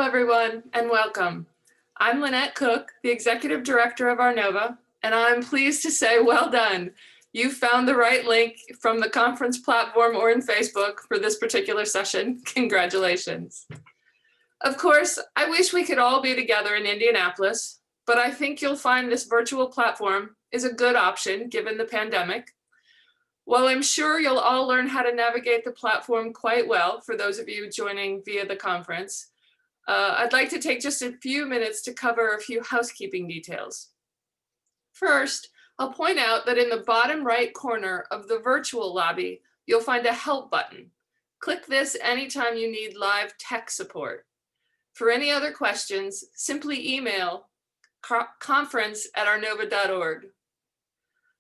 everyone, and welcome. I'm Lynette Cook, the Executive Director of Arnova, and I'm pleased to say well done. You found the right link from the conference platform or in Facebook for this particular session. Congratulations. Of course, I wish we could all be together in Indianapolis, but I think you'll find this virtual platform is a good option given the pandemic. While I'm sure you'll all learn how to navigate the platform quite well for those of you joining via the conference, I'd like to take just a few minutes to cover a few housekeeping details. First, I'll point out that in the bottom right corner of the virtual lobby, you'll find a help button. Click this anytime you need live tech support. For any other questions, simply email conference@arnova.org.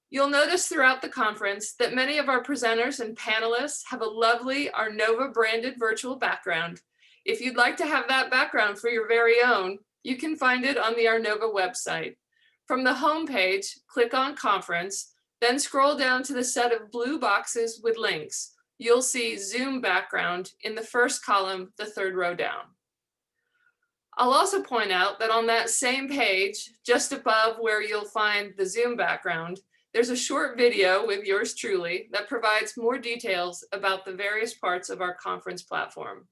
You'll notice throughout the conference that many of our presenters and panelists have a lovely Arnova branded virtual background. If you'd like to have that background for your very own, you can find it on the Arnova website. From the home page, click on Conference, then scroll down to the set of blue boxes with links. You'll see Zoom background in the first column, the third row down. I'll also point out that on that same page, just above where you'll find the Zoom background, there's a short video with yours truly that provides more details about the various parts of our conference platform.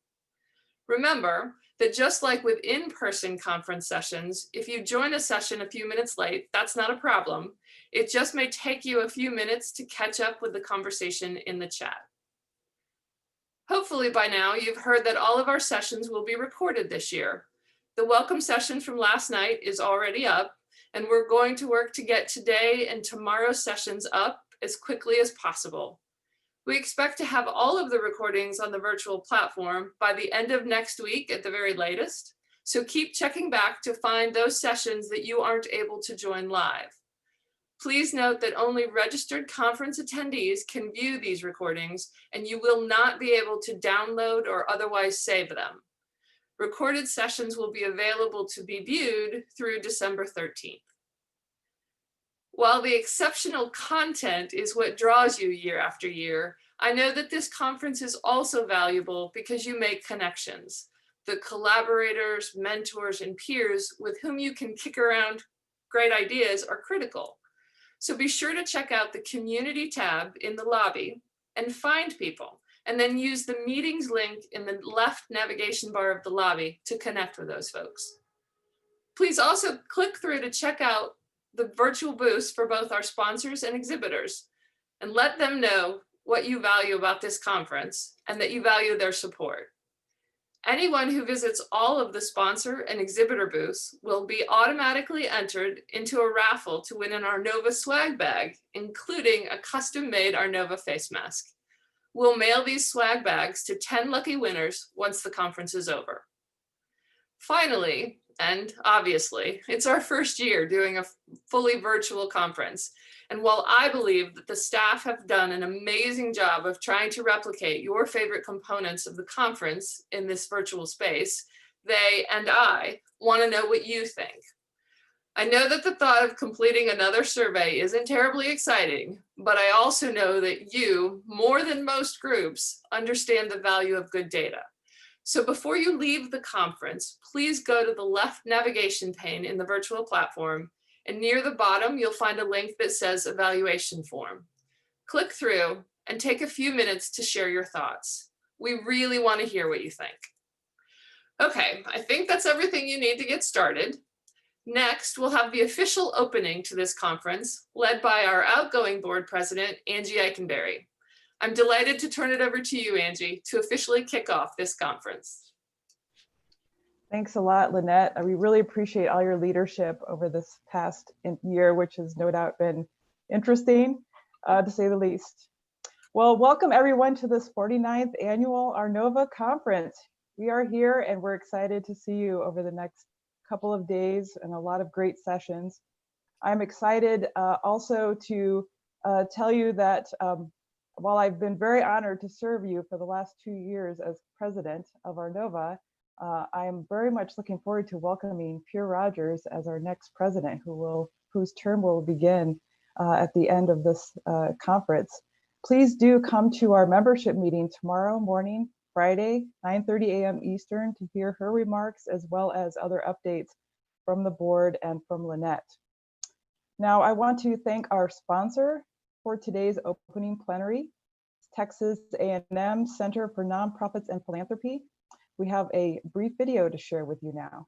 Remember that just like with in-person conference sessions, if you join a session a few minutes late, that's not a problem. It just may take you a few minutes to catch up with the conversation in the chat. Hopefully by now you've heard that all of our sessions will be recorded this year. The welcome session from last night is already up, and we're going to work to get today and tomorrow's sessions up as quickly as possible. We expect to have all of the recordings on the virtual platform by the end of next week at the very latest, so keep checking back to find those sessions that you aren't able to join live. Please note that only registered conference attendees can view these recordings, and you will not be able to download or otherwise save them. Recorded sessions will be available to be viewed through December 13th. While the exceptional content is what draws you year after year, I know that this conference is also valuable because you make connections. The collaborators, mentors, and peers with whom you can kick around great ideas are critical. So be sure to check out the community tab in the lobby and find people, and then use the meetings link in the left navigation bar of the lobby to connect with those folks. Please also click through to check out the virtual booths for both our sponsors and exhibitors, and let them know what you value about this conference and that you value their support. Anyone who visits all of the sponsor and exhibitor booths will be automatically entered into a raffle to win an Arnova swag bag, including a custom-made Arnova face mask. We'll mail these swag bags to 10 lucky winners once the conference is over. Finally, and obviously, it's our first year doing a fully virtual conference. And while I believe that the staff have done an amazing job of trying to replicate your favorite components of the conference in this virtual space, they and I want to know what you think. I know that the thought of completing another survey isn't terribly exciting, but I also know that you, more than most groups, understand the value of good data. So before you leave the conference, please go to the left navigation pane in the virtual platform, and near the bottom, you'll find a link that says evaluation form. Click through and take a few minutes to share your thoughts. We really want to hear what you think. Okay, I think that's everything you need to get started. Next, we'll have the official opening to this conference, led by our outgoing board president, Angie Eikenberry. I'm delighted to turn it over to you, Angie, to officially kick off this conference. Thanks a lot, Lynette. We really appreciate all your leadership over this past year, which has no doubt been interesting, to say the least. Well, welcome everyone to this 49th annual Arnova conference. We are here and we're excited to see you over the next couple of days and a lot of great sessions. I'm excited also to tell you that while I've been very honored to serve you for the last 2 years as president of Arnova, I am very much looking forward to welcoming Pierre Rogers as our next president, whose term will begin at the end of this conference. Please do come to our membership meeting tomorrow morning Friday, 9:30 a.m. Eastern, to hear her remarks as well as other updates from the board and from Lynette. Now, I want to thank our sponsor for today's opening plenary, Texas A&M Center for Nonprofits and Philanthropy. We have a brief video to share with you now.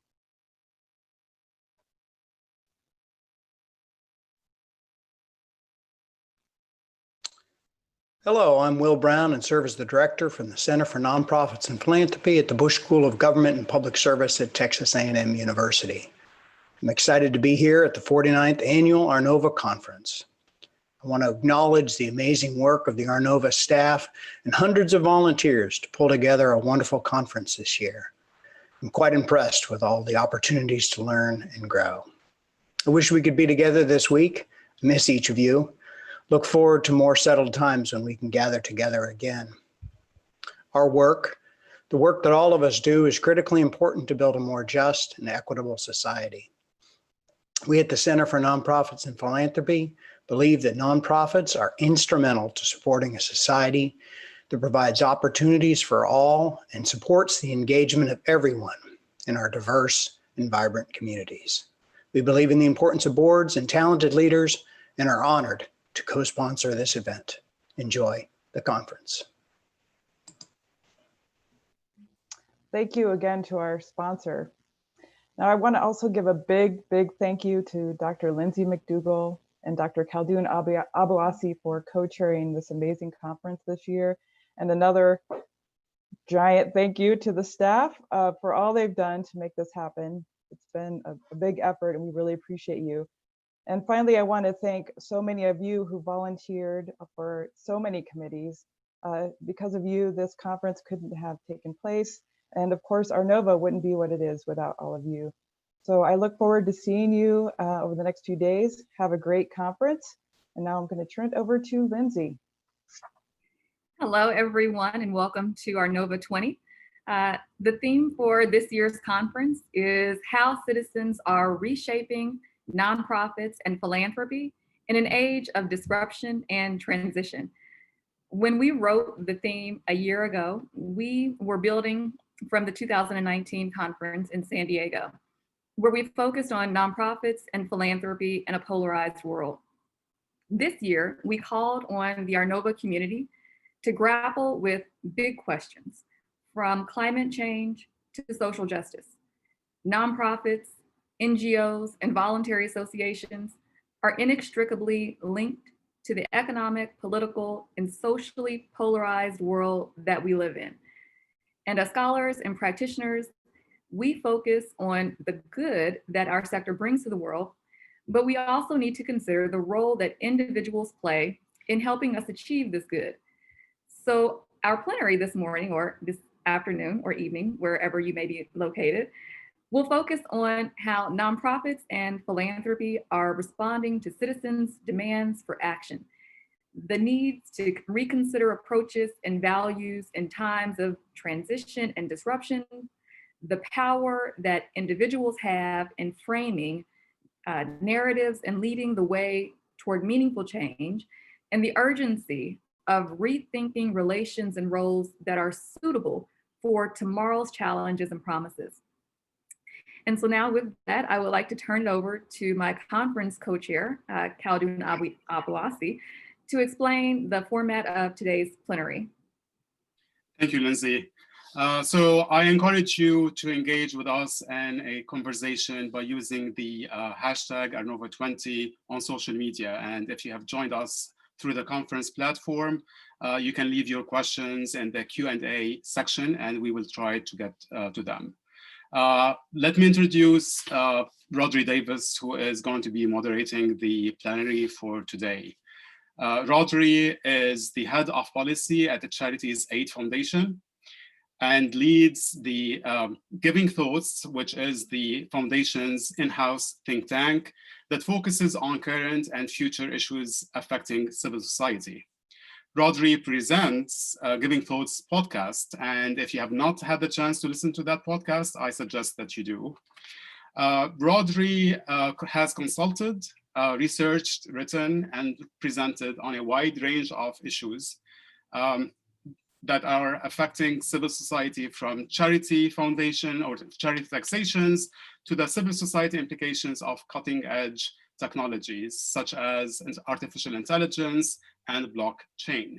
Hello, I'm Will Brown and serve as the director from the Center for Nonprofits and Philanthropy at the Bush School of Government and Public Service at Texas A&M University. I'm excited to be here at the 49th Annual Arnova Conference. I want to acknowledge the amazing work of the Arnova staff and hundreds of volunteers to pull together a wonderful conference this year. I'm quite impressed with all the opportunities to learn and grow. I wish we could be together this week. I miss each of you. Look forward to more settled times when we can gather together again. Our work, the work that all of us do, is critically important to build a more just and equitable society. We at the Center for Nonprofits and Philanthropy believe that nonprofits are instrumental to supporting a society that provides opportunities for all and supports the engagement of everyone in our diverse and vibrant communities. We believe in the importance of boards and talented leaders and are honored to co-sponsor this event. Enjoy the conference. Thank you again to our sponsor. Now, I want to also give a big thank you to Dr. Lindsay McDougall and Dr. Khaldoun Abouassi for co-chairing this amazing conference this year. And another giant thank you to the staff for all they've done to make this happen. It's been a big effort and we really appreciate you. And finally, I want to thank so many of you who volunteered for so many committees. Because of you, this conference couldn't have taken place. And of course, Arnova wouldn't be what it is without all of you. So I look forward to seeing you over the next few days. Have a great conference. And now I'm going to turn it over to Lindsay. Hello, everyone, and welcome to Arnova 20. The theme for this year's conference is how citizens are reshaping nonprofits and philanthropy in an age of disruption and transition. When we wrote the theme a year ago, we were building from the 2019 conference in San Diego, where we focused on nonprofits and philanthropy in a polarized world. This year, we called on the Arnova community to grapple with big questions, from climate change to social justice. Nonprofits, NGOs, and voluntary associations are inextricably linked to the economic, political, and socially polarized world that we live in. And as scholars and practitioners, we focus on the good that our sector brings to the world, but we also need to consider the role that individuals play in helping us achieve this good. So our plenary this morning, or this afternoon or evening, wherever you may be located, we'll focus on how nonprofits and philanthropy are responding to citizens' demands for action, the needs to reconsider approaches and values in times of transition and disruption, the power that individuals have in framing narratives and leading the way toward meaningful change, and the urgency of rethinking relations and roles that are suitable for tomorrow's challenges and promises. And so now with that, I would like to turn it over to my conference co-chair, Khaldoun Abouassi, to explain the format of today's plenary. Thank you, Lindsay. So I encourage you to engage with us in a conversation by using the hashtag Arnova20 on social media. And if you have joined us through the conference platform, you can leave your questions in the Q&A section and we will try to get to them. Let me introduce Rodri Davis, who is going to be moderating the plenary for today. Rodri is the head of policy at the Charities Aid Foundation and leads the Giving Thoughts, which is the foundation's in-house think tank that focuses on current and future issues affecting civil society. Rodri presents Giving Thoughts podcast, and if you have not had the chance to listen to that podcast, I suggest that you do. Rodri has consulted, researched, written, and presented on a wide range of issues. that are affecting civil society, from charity foundation or charity taxations to the civil society implications of cutting edge technologies such as artificial intelligence and blockchain.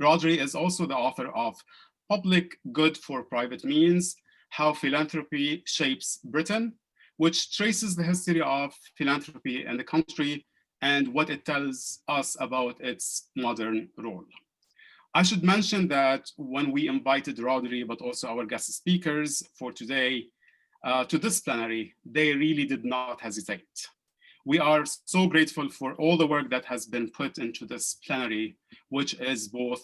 Rodri is also the author of Public Good for Private Means: How Philanthropy Shapes Britain, which traces the history of philanthropy in the country and what it tells us about its modern role. I should mention that when we invited Rodri, but also our guest speakers for today to this plenary, they really did not hesitate. We are so grateful for all the work that has been put into this plenary, which is both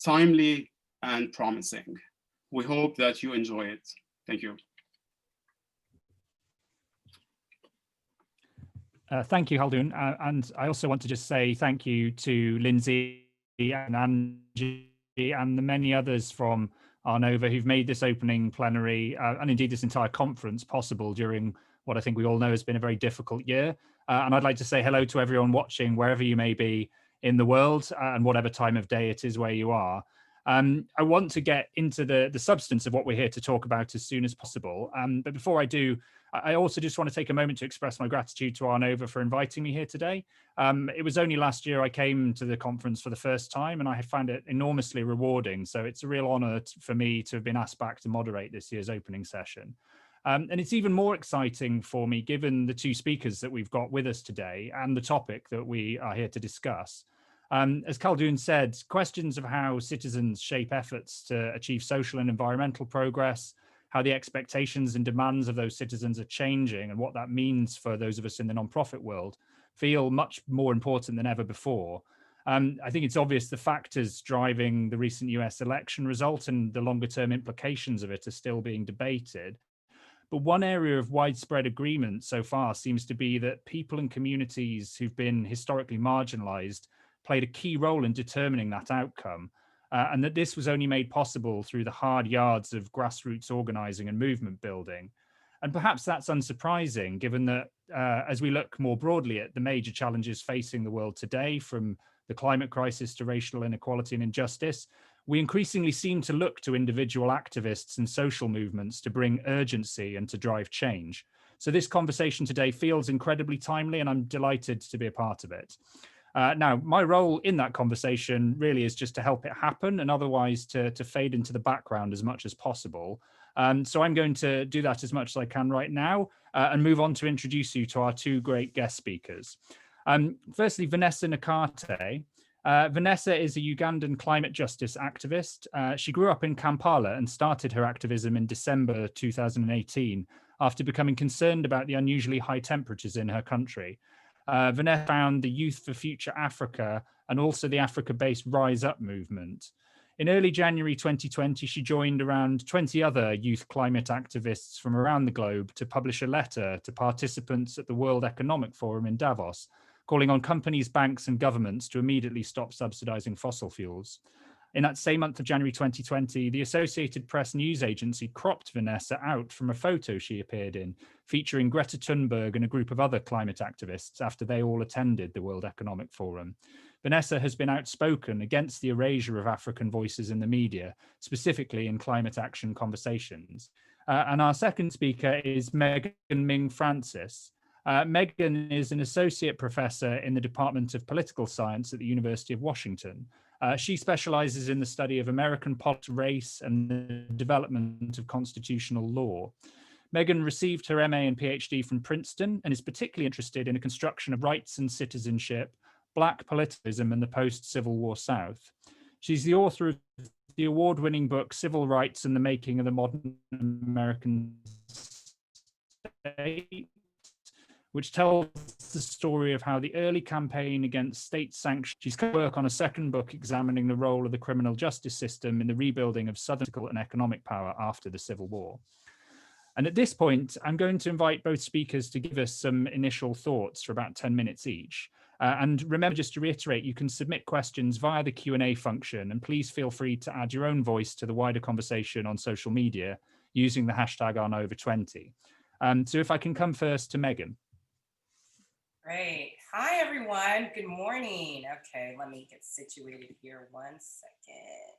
timely and promising. We hope that you enjoy it. Thank you. Thank you, Haldun. And I also want to just say thank you to Lindsay and Angie and the many others from Arnova who've made this opening plenary and indeed this entire conference possible during what I think we all know has been a very difficult year. And I'd like to say hello to everyone watching wherever you may be in the world and whatever time of day it is where you are. I want to get into the substance of what we're here to talk about as soon as possible. But before I do, I also just want to take a moment to express my gratitude to Arnova for inviting me here today. It was only last year I came to the conference for the first time, and I found it enormously rewarding. So it's a real honor for me to have been asked back to moderate this year's opening session. And it's even more exciting for me, given the two speakers that we've got with us today and the topic that we are here to discuss. As Khaldun said, questions of how citizens shape efforts to achieve social and environmental progress, how the expectations and demands of those citizens are changing and what that means for those of us in the nonprofit world feel much more important than ever before. I think it's obvious the factors driving the recent US election result and the longer term implications of it are still being debated. But one area of widespread agreement so far seems to be that people and communities who've been historically marginalized played a key role in determining that outcome, and that this was only made possible through the hard yards of grassroots organizing and movement building. And perhaps that's unsurprising, given that as we look more broadly at the major challenges facing the world today, from the climate crisis to racial inequality and injustice, we increasingly seem to look to individual activists and social movements to bring urgency and to drive change. So this conversation today feels incredibly timely, and I'm delighted to be a part of it. Now, my role in that conversation really is just to help it happen and otherwise to fade into the background as much as possible. So I'm going to do that as much as I can right now and move on to introduce you to our two great guest speakers. Firstly, Vanessa Nakate. Vanessa is a Ugandan climate justice activist. She grew up in Kampala and started her activism in December 2018 after becoming concerned about the unusually high temperatures in her country. Vanessa found the Youth for Future Africa and also the Africa-based Rise Up movement. In early January 2020, she joined around 20 other youth climate activists from around the globe to publish a letter to participants at the World Economic Forum in Davos, calling on companies, banks, and governments to immediately stop subsidizing fossil fuels. In that same month of January 2020, the Associated Press news agency cropped Vanessa out from a photo she appeared in, featuring Greta Thunberg and a group of other climate activists after they all attended the World Economic Forum. Vanessa has been outspoken against the erasure of African voices in the media, specifically in climate action conversations. And our second speaker is Megan Ming Francis. Megan is an associate professor in the Department of Political Science at the University of Washington. She specializes in the study of American politics, race, and the development of constitutional law. Megan received her MA and PhD from Princeton and is particularly interested in the construction of rights and citizenship, Black politicalism, and the post-Civil War South. She's the author of the award-winning book, Civil Rights and the Making of the Modern American State, which tells the story of how the early campaign against state sanctions. She's going to work on a second book examining the role of the criminal justice system in the rebuilding of Southern political and economic power after the Civil War. And at this point, I'm going to invite both speakers to give us some initial thoughts for about 10 minutes each. And remember, just to reiterate, you can submit questions via the Q&A function, and please feel free to add your own voice to the wider conversation on social media using the hashtag #Arnova20. So if I can come first to Megan. Great. Hi, everyone. Good morning. Okay, let me get situated here 1 second.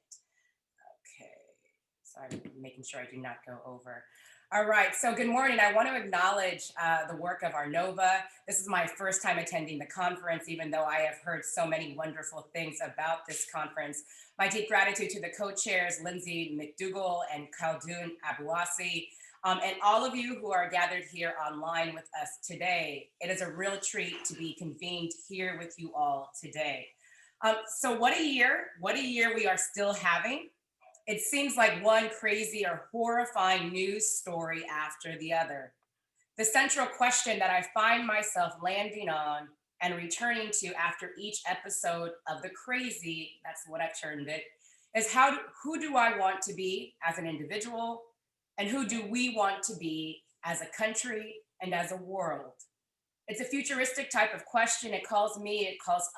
So I'm making sure I do not go over. All right, so good morning. I want to acknowledge the work of our NOVA. This is my first time attending the conference, even though I have heard so many wonderful things about this conference. My deep gratitude to the co-chairs, Lindsay McDougall and Khaldun Abuasi, and all of you who are gathered here online with us today. It is a real treat to be convened here with you all today. So what a year we are still having. It seems like one crazy or horrifying news story after the other. The central question that I find myself landing on and returning to after each episode of the crazy, that's what I've termed it, is who do I want to be as an individual, and who do we want to be as a country and as a world? It's a futuristic type of question. It calls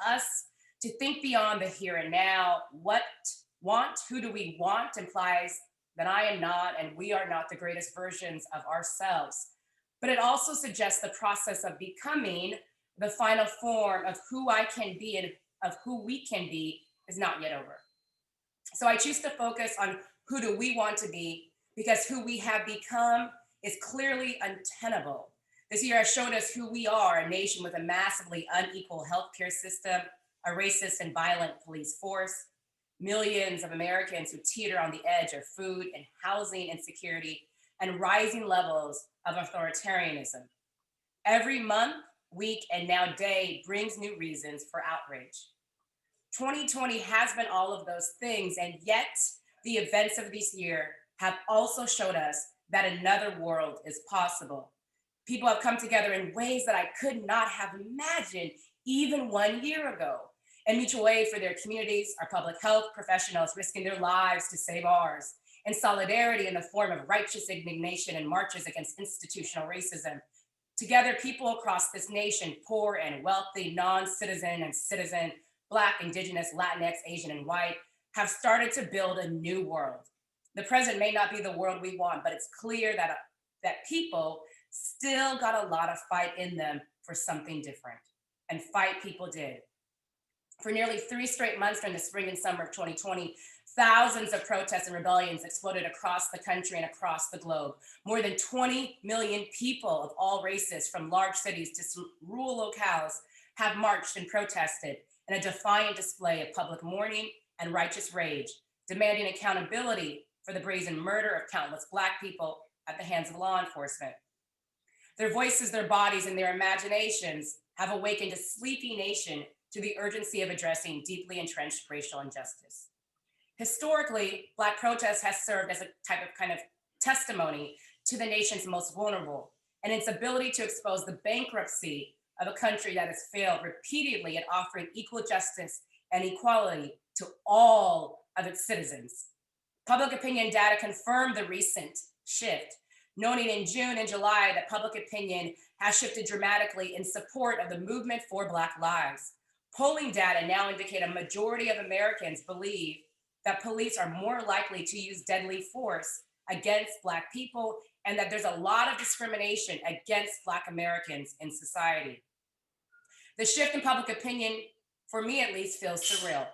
us to think beyond the here and now. Who do we want implies that I am not and we are not the greatest versions of ourselves. But it also suggests the process of becoming the final form of who I can be and of who we can be is not yet over. So I choose to focus on who do we want to be, because who we have become is clearly untenable. This year has showed us who we are, a nation with a massively unequal healthcare system, a racist and violent police force, millions of Americans who teeter on the edge of food and housing insecurity, and rising levels of authoritarianism. Every month, week, and now day brings new reasons for outrage. 2020 has been all of those things, and yet the events of this year have also showed us that another world is possible. People have come together in ways that I could not have imagined even 1 year ago, and mutual aid for their communities, our public health professionals risking their lives to save ours, and solidarity in the form of righteous indignation and marches against institutional racism. Together, people across this nation, poor and wealthy, non-citizen and citizen, Black, Indigenous, Latinx, Asian, and white, have started to build a new world. The present may not be the world we want, but it's clear that people still got a lot of fight in them for something different, and fight people did. For nearly 3 straight months during the spring and summer of 2020, thousands of protests and rebellions exploded across the country and across the globe. More than 20 million people of all races, from large cities to rural locales, have marched and protested in a defiant display of public mourning and righteous rage, demanding accountability for the brazen murder of countless Black people at the hands of law enforcement. Their voices, their bodies, and their imaginations have awakened a sleepy nation to the urgency of addressing deeply entrenched racial injustice. Historically, Black protest has served as a type of kind of testimony to the nation's most vulnerable and its ability to expose the bankruptcy of a country that has failed repeatedly at offering equal justice and equality to all of its citizens. Public opinion data confirmed the recent shift, noting in June and July that public opinion has shifted dramatically in support of the movement for Black lives. Polling data now indicate a majority of Americans believe that police are more likely to use deadly force against Black people, and that there's a lot of discrimination against Black Americans in society. The shift in public opinion, for me at least, feels surreal.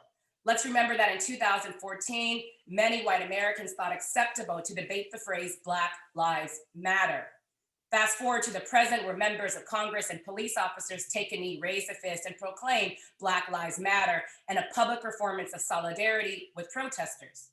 Let's remember that in 2014, many white Americans thought acceptable to debate the phrase Black Lives Matter. Fast forward to the present, where members of Congress and police officers take a knee, raise a fist, and proclaim Black Lives Matter, and a public performance of solidarity with protesters.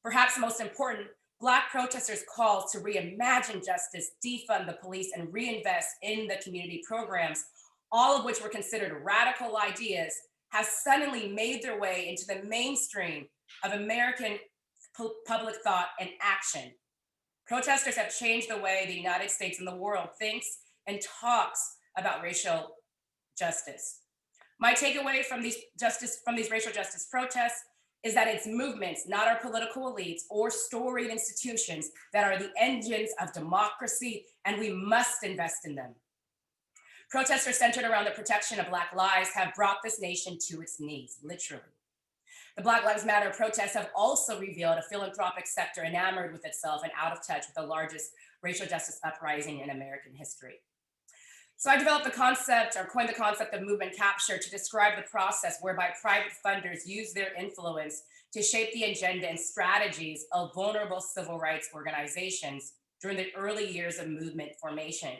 Perhaps most important, Black protesters' calls to reimagine justice, defund the police, and reinvest in the community programs, all of which were considered radical ideas, have suddenly made their way into the mainstream of American public thought and action. Protesters have changed the way the United States and the world thinks and talks about racial justice. My takeaway from these racial justice protests is that it's movements, not our political elites or storied institutions, that are the engines of democracy, and we must invest in them. Protesters centered around the protection of Black lives have brought this nation to its knees, literally. The Black Lives Matter protests have also revealed a philanthropic sector enamored with itself and out of touch with the largest racial justice uprising in American history. So I developed the concept, or coined the concept, of movement capture to describe the process whereby private funders use their influence to shape the agenda and strategies of vulnerable civil rights organizations during the early years of movement formation.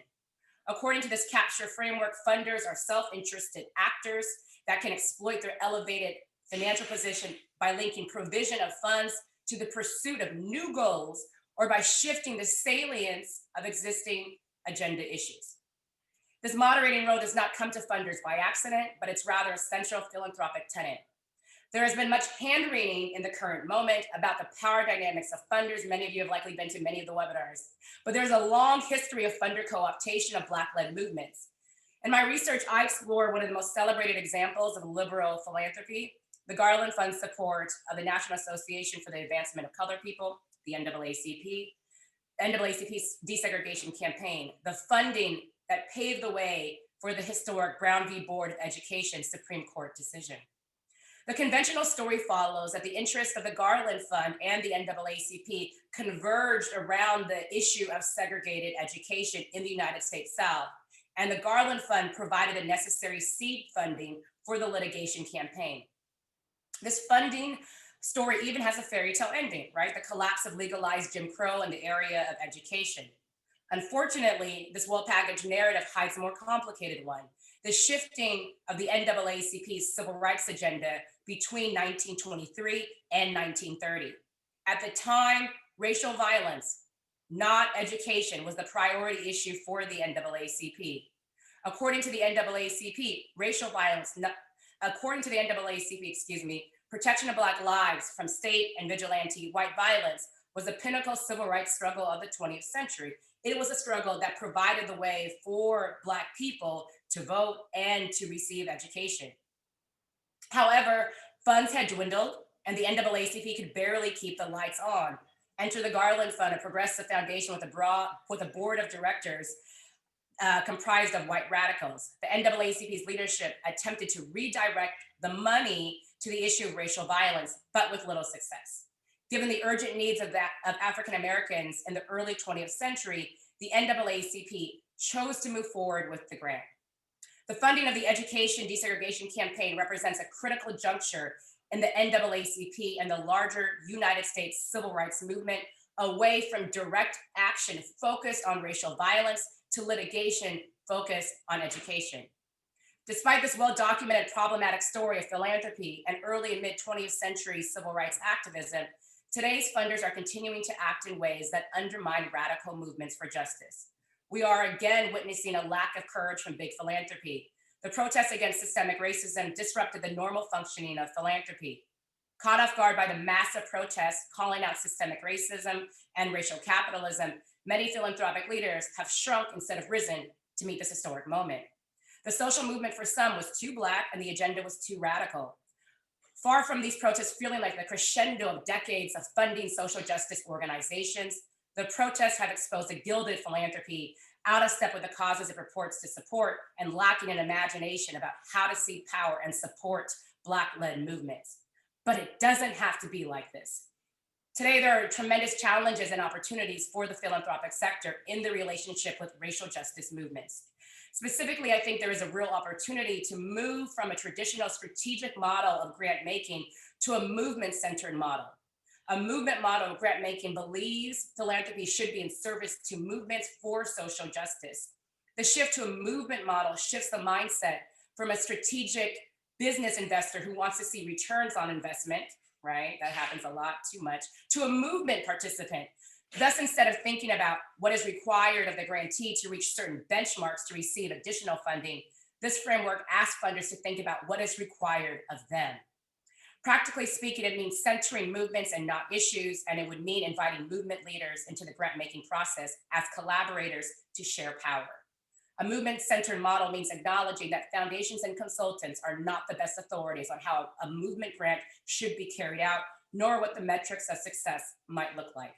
According to this capture framework, funders are self-interested actors that can exploit their elevated financial position by linking provision of funds to the pursuit of new goals or by shifting the salience of existing agenda issues. This moderating role does not come to funders by accident, but it's rather a central philanthropic tenet. There has been much hand-wringing in the current moment about the power dynamics of funders. Many of you have likely been to many of the webinars, but there's a long history of funder co-optation of Black-led movements. In my research, I explore one of the most celebrated examples of liberal philanthropy, the Garland Fund support of the National Association for the Advancement of Colored People, the NAACP's desegregation campaign, the funding that paved the way for the historic Brown v. Board of Education Supreme Court decision. The conventional story follows that the interests of the Garland Fund and the NAACP converged around the issue of segregated education in the United States South, and the Garland Fund provided the necessary seed funding for the litigation campaign. This funding story even has a fairy tale ending, right? The collapse of legalized Jim Crow in the area of education. Unfortunately, this well-packaged narrative hides a more complicated one: the shifting of the NAACP's civil rights agenda between 1923 and 1930. At the time, racial violence, not education, was the priority issue for the NAACP. According to the NAACP, protection of Black lives from state and vigilante white violence was the pinnacle civil rights struggle of the 20th century. It was a struggle that provided the way for Black people to vote and to receive education. However, funds had dwindled and the NAACP could barely keep the lights on. Enter the Garland Fund, a progressive foundation with a board of directors comprised of white radicals. The NAACP's leadership attempted to redirect the money to the issue of racial violence, but with little success. Given the urgent needs of African Americans in the early 20th century, the NAACP chose to move forward with the grant. The funding of the education desegregation campaign represents a critical juncture in the NAACP and the larger United States civil rights movement, away from direct action focused on racial violence to litigation focused on education. Despite this well-documented problematic story of philanthropy and early and mid-20th century civil rights activism, today's funders are continuing to act in ways that undermine radical movements for justice. We are again witnessing a lack of courage from big philanthropy. The protests against systemic racism disrupted the normal functioning of philanthropy. Caught off guard by the massive protests calling out systemic racism and racial capitalism, many philanthropic leaders have shrunk instead of risen to meet this historic moment. The social movement for some was too Black and the agenda was too radical. Far from these protests feeling like the crescendo of decades of funding social justice organizations, the protests have exposed a gilded philanthropy out of step with the causes it purports to support and lacking an imagination about how to see power and support Black-led movements. But it doesn't have to be like this. Today, there are tremendous challenges and opportunities for the philanthropic sector in the relationship with racial justice movements. Specifically, I think there is a real opportunity to move from a traditional strategic model of grant making to a movement-centered model. A movement model of grant making believes philanthropy should be in service to movements for social justice. The shift to a movement model shifts the mindset from a strategic business investor who wants to see returns on investment, right? That happens a lot, too much, to a movement participant. Thus, instead of thinking about what is required of the grantee to reach certain benchmarks to receive additional funding, this framework asks funders to think about what is required of them. Practically speaking, it means centering movements and not issues, and it would mean inviting movement leaders into the grant-making process as collaborators to share power. A movement-centered model means acknowledging that foundations and consultants are not the best authorities on how a movement grant should be carried out, nor what the metrics of success might look like.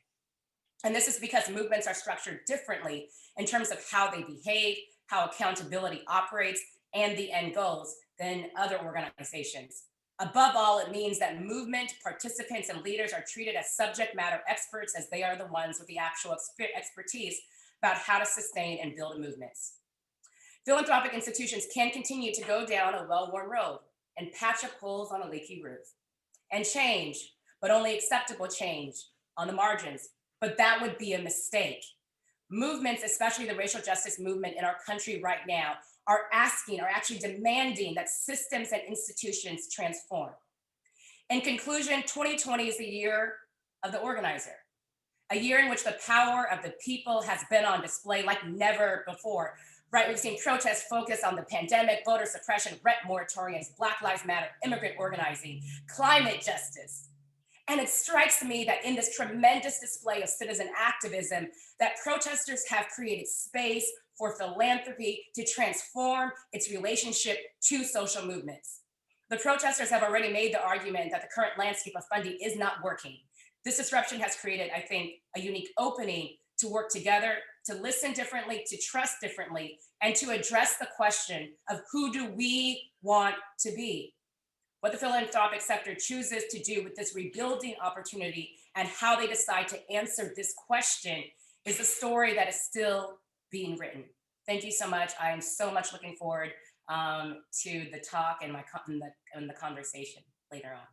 And this is because movements are structured differently in terms of how they behave, how accountability operates, and the end goals than other organizations. Above all, it means that movement participants and leaders are treated as subject matter experts, as they are the ones with the actual expertise about how to sustain and build movements. Philanthropic institutions can continue to go down a well-worn road and patch up holes on a leaky roof. And change, but only acceptable change on the margins. But that would be a mistake. Movements, especially the racial justice movement in our country right now, are actually demanding that systems and institutions transform. In conclusion, 2020 is the year of the organizer, a year in which the power of the people has been on display like never before. Right, we've seen protests focus on the pandemic, voter suppression, rent moratoriums, Black Lives Matter, immigrant organizing, climate justice. And it strikes me that in this tremendous display of citizen activism, that protesters have created space for philanthropy to transform its relationship to social movements. The protesters have already made the argument that the current landscape of funding is not working. This disruption has created, I think, a unique opening to work together, to listen differently, to trust differently, and to address the question of who do we want to be? What the philanthropic sector chooses to do with this rebuilding opportunity and how they decide to answer this question is a story that is still being written. Thank you so much. I am so much looking forward to the talk and the conversation later on.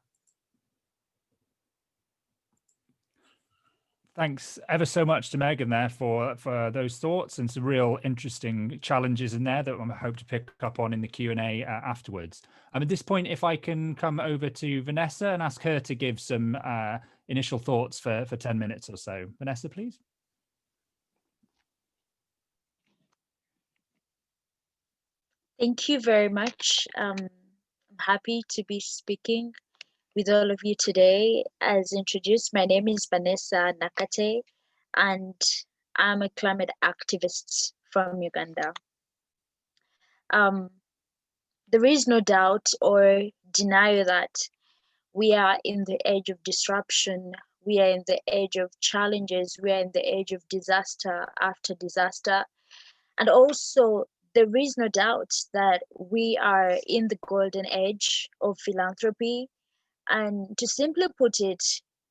Thanks ever so much to Megan there for those thoughts and some real interesting challenges in there that I hope to pick up on in the Q&A afterwards. At this point, if I can come over to Vanessa and ask her to give some initial thoughts for 10 minutes or so. Vanessa, please. Thank you very much. I'm happy to be speaking with all of you today. As introduced, my name is Vanessa Nakate, and I'm a climate activist from Uganda. There is no doubt or denial that we are in the age of disruption. We are in the age of challenges. We are in the age of disaster after disaster. And also, there is no doubt that we are in the golden age of philanthropy. And to simply put it,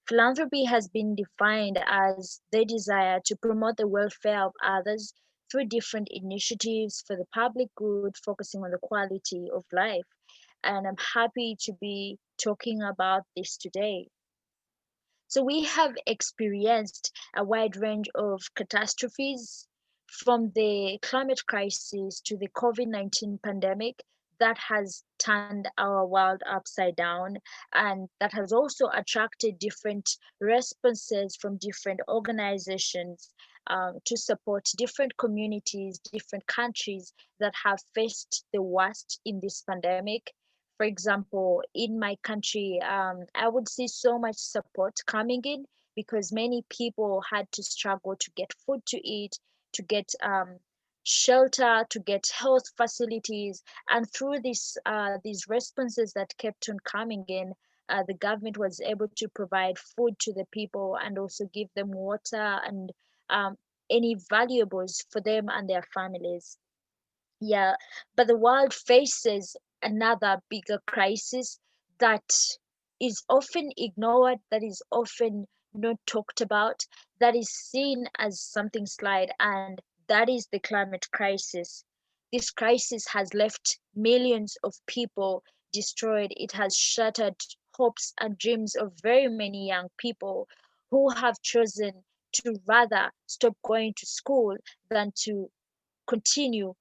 philanthropy has been defined as the desire to promote the welfare of others through different initiatives for the public good, focusing on the quality of life. And I'm happy to be talking about this today. So we have experienced a wide range of catastrophes, from the climate crisis to the COVID-19 pandemic, that has turned our world upside down, and that has also attracted different responses from different organizations to support different communities, different countries that have faced the worst in this pandemic. For example, in my country, I would see so much support coming in because many people had to struggle to get food to eat, to get shelter, to get health facilities. And through these responses that kept on coming in, the government was able to provide food to the people and also give them water and any valuables for them and their families. Yeah, but the world faces another bigger crisis that is often ignored, that is often not talked about, that is seen as something slight, and that is the climate crisis. This crisis has left millions of people destroyed. It has shattered hopes and dreams of very many young people who have chosen to rather stop going to school than to continue,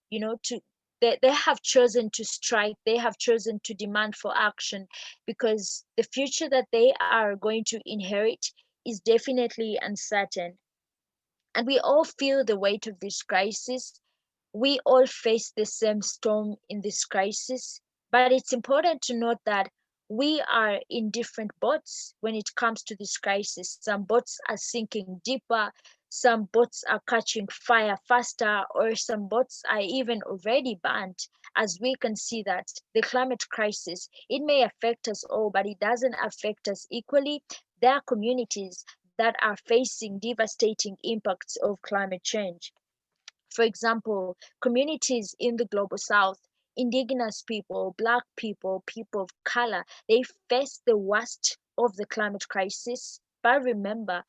they have chosen to strike, they have chosen to demand for action, because the future that they are going to inherit is definitely uncertain. And we all feel the weight of this crisis. We all face the same storm in this crisis, but it's important to note that we are in different boats when it comes to this crisis. Some boats are sinking deeper, some boats are catching fire faster, or some boats are even already burnt. As we can see that the climate crisis, it may affect us all, but it doesn't affect us equally. There are communities that are facing devastating impacts of climate change. For example, communities in the global south, indigenous people, Black people, people of color, they face the worst of the climate crisis. But remember,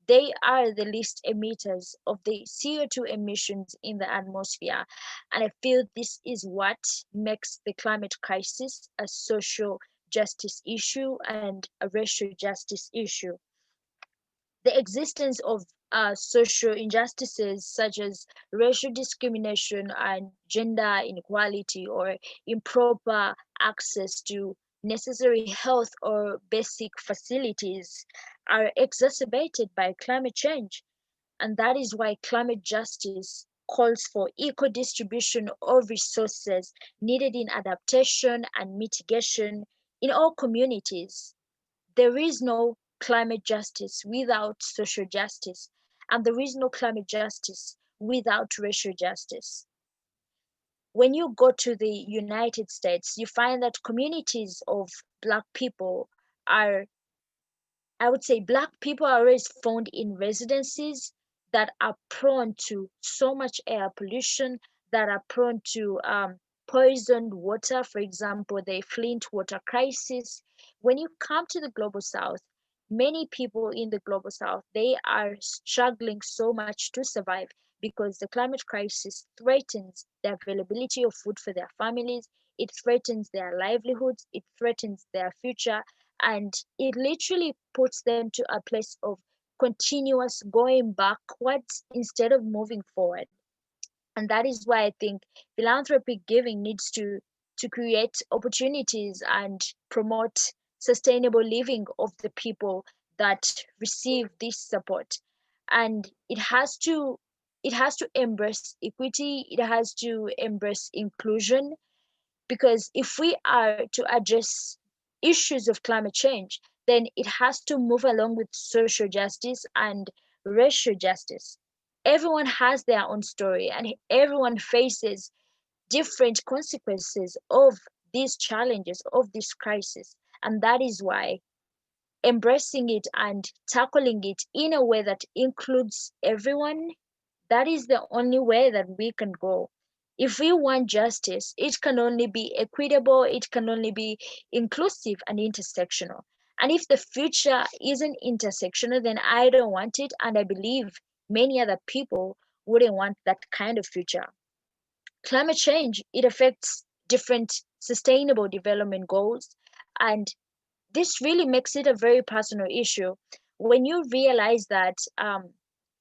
they are the least emitters of the CO2 emissions in the atmosphere. And I feel this is what makes the climate crisis a social justice issue and a racial justice issue. The existence of social injustices such as racial discrimination and gender inequality or improper access to necessary health or basic facilities are exacerbated by climate change. And that is why climate justice calls for equal distribution of resources needed in adaptation and mitigation in all communities. There is no climate justice without social justice, and there is no climate justice without racial justice. When you go to the United States, you find that communities of Black people are, I would say, Black people are always found in residencies that are prone to so much air pollution, that are prone to poisoned water, for example, the Flint water crisis. When you come to the global south, many people in the global south, they are struggling so much to survive because the climate crisis threatens the availability of food for their families, it threatens their livelihoods, it threatens their future, and it literally puts them to a place of continuous going backwards instead of moving forward. And that is why I think philanthropic giving needs to create opportunities and promote sustainable living of the people that receive this support. And it has to embrace equity, it has to embrace inclusion, because if we are to address issues of climate change, then it has to move along with social justice and racial justice. Everyone has their own story and everyone faces different consequences of these challenges, of this crisis. And that is why embracing it and tackling it in a way that includes everyone, that is the only way that we can go. If we want justice, it can only be equitable, it can only be inclusive and intersectional. And if the future isn't intersectional, then I don't want it. And I believe many other people wouldn't want that kind of future. Climate change, it affects different sustainable development goals. And this really makes it a very personal issue. When you realize that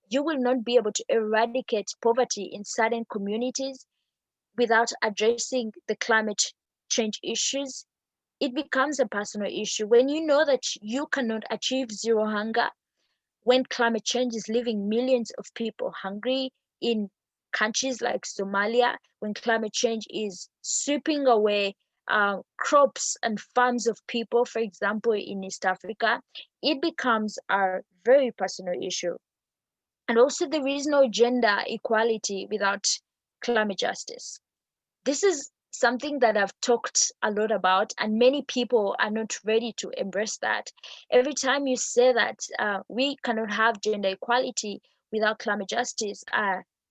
you will not be able to eradicate poverty in certain communities without addressing the climate change issues, it becomes a personal issue. When you know that you cannot achieve zero hunger, when climate change is leaving millions of people hungry in countries like Somalia, when climate change is sweeping away crops and farms of people, for example, in East Africa, it becomes a very personal issue. And also, there is no gender equality without climate justice. This is something that I've talked a lot about, and many people are not ready to embrace that. Every time you say that we cannot have gender equality without climate justice,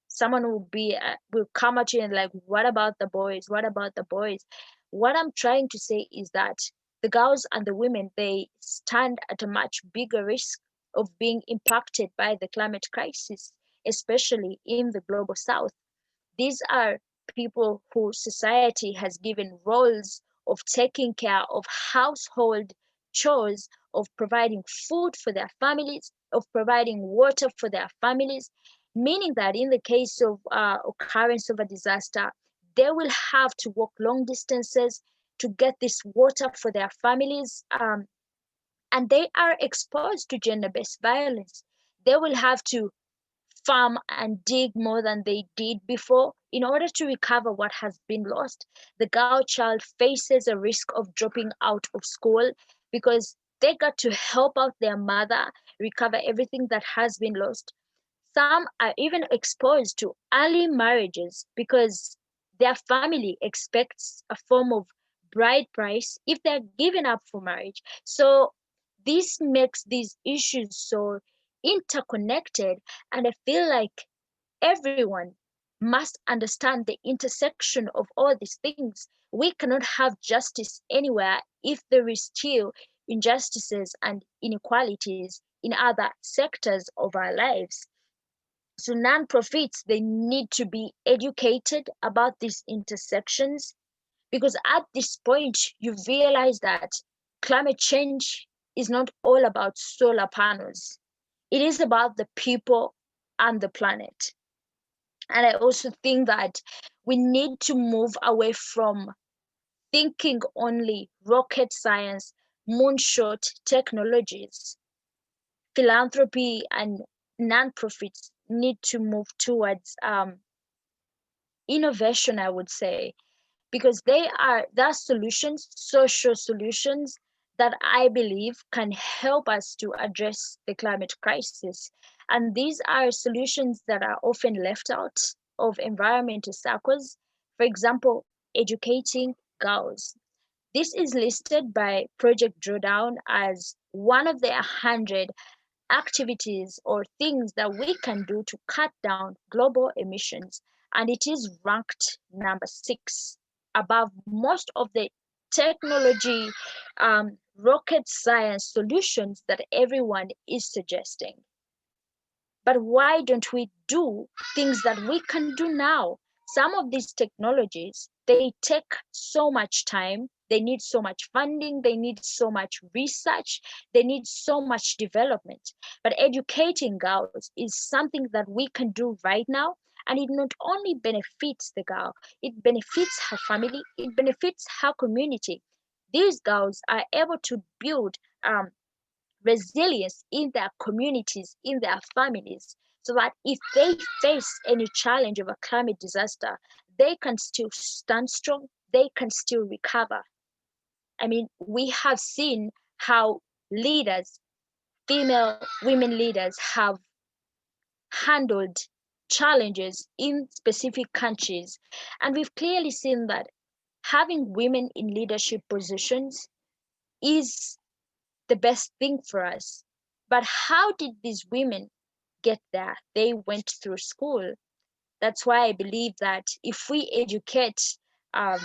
someone will come at you and like, what about the boys? What about the boys? What I'm trying to say is that the girls and the women, they stand at a much bigger risk of being impacted by the climate crisis, especially in the global south. These are people who society has given roles of taking care of household chores, of providing food for their families, of providing water for their families, meaning that in the case of occurrence of a disaster, they will have to walk long distances to get this water for their families, and they are exposed to gender-based violence. They will have to farm and dig more than they did before in order to recover what has been lost. The girl child faces a risk of dropping out of school because they got to help out their mother recover everything that has been lost. Some are even exposed to early marriages because their family expects a form of bride price if they're given up for marriage. So this makes these issues so interconnected, and I feel like everyone must understand the intersection of all these things. We cannot have justice anywhere if there is still injustices and inequalities in other sectors of our lives. So non-profits, they need to be educated about these intersections, because at this point you realize that climate change is not all about solar panels. It is about the people and the planet. And I also think that we need to move away from thinking only rocket science, moonshot technologies. Philanthropy and non-profits need to move towards innovation, I would say, because there are solutions, social solutions that I believe can help us to address the climate crisis. And these are solutions that are often left out of environmental circles. For example, educating girls. This is listed by Project Drawdown as one of the 100 activities or things that we can do to cut down global emissions. And it is ranked number 6 above most of the technology, rocket science solutions that everyone is suggesting. But why don't we do things that we can do now? Some of these technologies, they take so much time, they need so much funding, they need so much research, they need so much development. But educating girls is something that we can do right now. And it not only benefits the girl, it benefits her family, it benefits her community. These girls are able to build resilience in their communities, in their families, so that if they face any challenge of a climate disaster, they can still stand strong, they can still recover. I mean, we have seen how leaders, female women leaders, have handled challenges in specific countries. And we've clearly seen that having women in leadership positions is the best thing for us. But how did these women get there? They went through school. That's why I believe that if we educate um,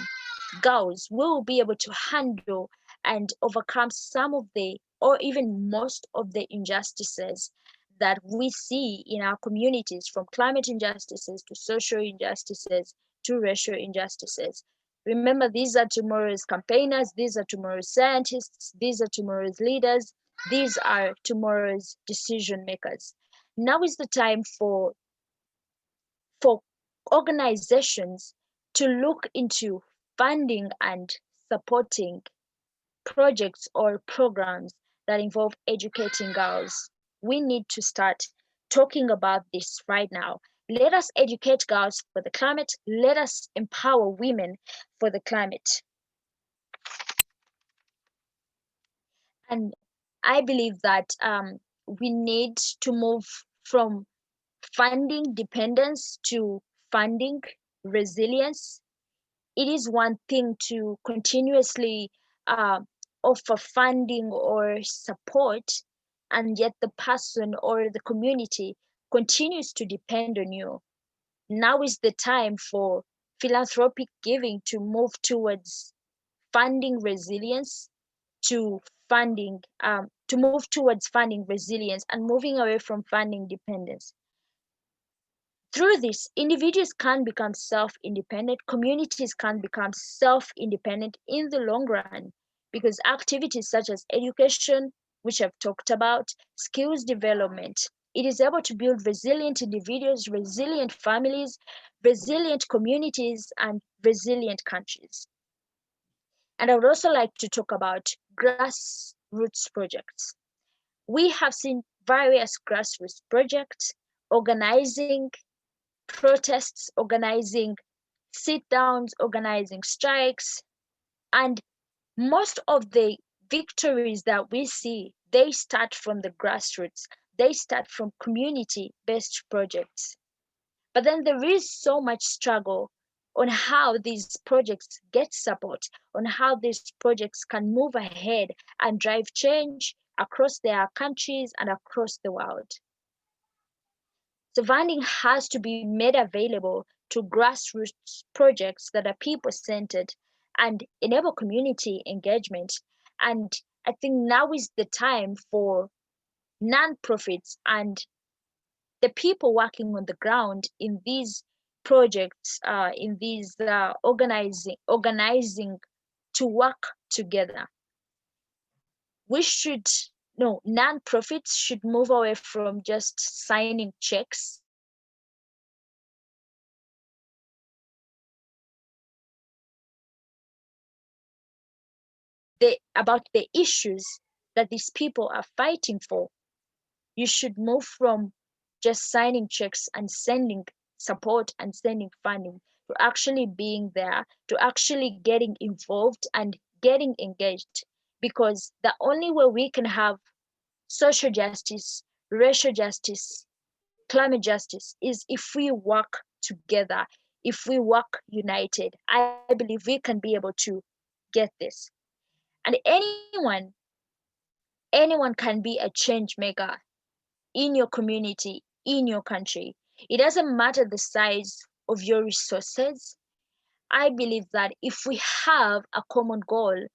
girls, we'll be able to handle and overcome some of the, or even most of the injustices that we see in our communities, from climate injustices to social injustices to racial injustices. Remember, these are tomorrow's campaigners, these are tomorrow's scientists, these are tomorrow's leaders, these are tomorrow's decision makers. Now is the time for organizations to look into funding and supporting projects or programs that involve educating girls. We need to start talking about this right now. Let us educate girls for the climate. Let us empower women for the climate. And I believe that we need to move from funding dependence to funding resilience. It is one thing to continuously uh, offer funding or support, and yet the person or the community continues to depend on you. Now is the time for philanthropic giving to move towards funding resilience, to to move towards funding resilience and moving away from funding dependence. Through this, individuals can become self-independent, communities can become self-independent in the long run, because activities such as education, which I've talked about, skills development, it is able to build resilient individuals, resilient families, resilient communities, and resilient countries. And I would also like to talk about grassroots projects. We have seen various grassroots projects organizing protests, organizing sit downs, organizing strikes. And most of the victories that we see, they start from the grassroots, they start from community based projects. But then there is so much struggle on how these projects get support, on how these projects can move ahead and drive change across their countries and across the world. So funding has to be made available to grassroots projects that are people-centered and enable community engagement. And I think now is the time for non-profits and the people working on the ground in these projects, in these organizing to work together. we should, no, non-profits should move away from just signing checks about the issues that these people are fighting for. You should move from just signing checks and sending support and sending funding to actually being there, to actually getting involved and getting engaged. Because the only way we can have social justice, racial justice, climate justice is if we work together, if we work united. I believe we can be able to get this. And anyone can be a change maker in your community, in your country. It doesn't matter the size of your resources. I believe that if we have a common goal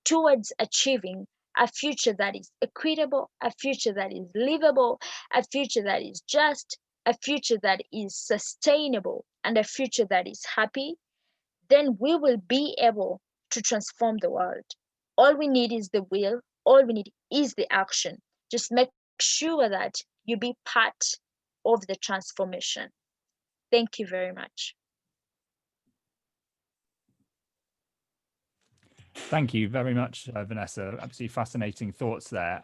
towards achieving a future that is equitable, a future that is livable, a future that is just, a future that is sustainable, and a future that is happy, then we will be able to transform the world. All we need is the will, all we need is the action. Just make sure that you be part of the transformation. Thank you very much. Thank you very much, Vanessa. Absolutely fascinating thoughts there.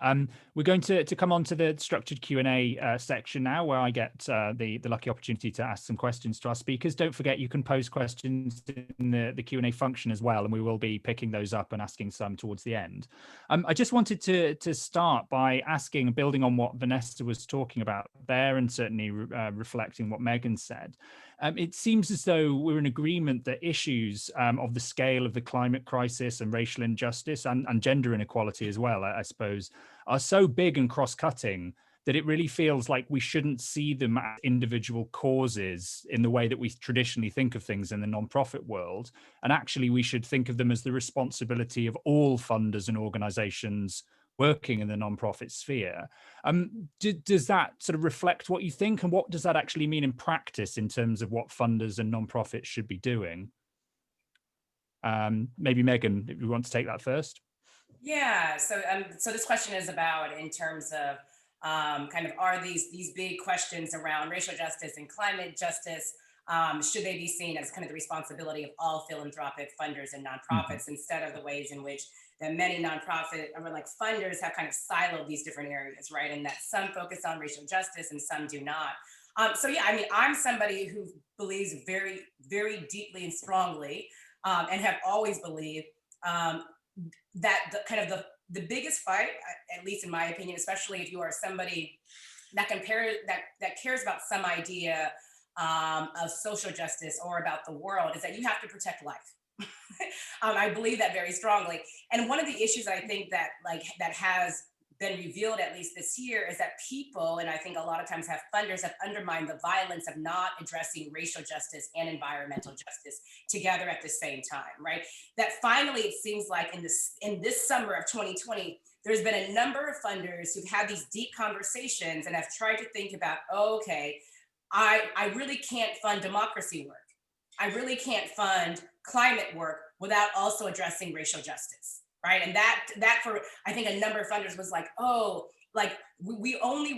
We're going to come on to the structured Q&A section now, where I get the lucky opportunity to ask some questions to our speakers. Don't forget, you can post questions in the Q&A function as well, and we will be picking those up and asking some towards the end. I just wanted to start by asking, building on what Vanessa was talking about there, and certainly reflecting what Megan said. It seems as though we're in agreement that issues of the scale of the climate crisis and racial injustice and gender inequality as well, I suppose, are so big and cross-cutting that it really feels like we shouldn't see them as individual causes in the way that we traditionally think of things in the nonprofit world. And actually, we should think of them as the responsibility of all funders and organizations working in the nonprofit sphere. Does that sort of reflect what you think, and what does that actually mean in practice in terms of what funders and nonprofits should be doing? Maybe Megan, if you want to take that first. Yeah, so this question is about, in terms of kind of, are these big questions around racial justice and climate justice, should they be seen as kind of the responsibility of all philanthropic funders and nonprofits, instead of the ways in which that many nonprofit or like funders have kind of siloed these different areas, right? And that some focus on racial justice and some do not. So yeah, I mean, I'm somebody who believes very, very deeply and strongly, and have always believed that the biggest fight, at least in my opinion, especially if you are somebody that cares about some idea of social justice or about the world, is that you have to protect life. I believe that very strongly. And one of the issues I think that has been revealed, at least this year, is that people, and I think a lot of times funders have undermined the violence of not addressing racial justice and environmental justice together at the same time, right? That finally, it seems like in this summer of 2020, there's been a number of funders who've had these deep conversations and have tried to think about, okay, I really can't fund democracy work. I really can't fund climate work without also addressing racial justice, right? And that for, I think, a number of funders was like, oh, like we only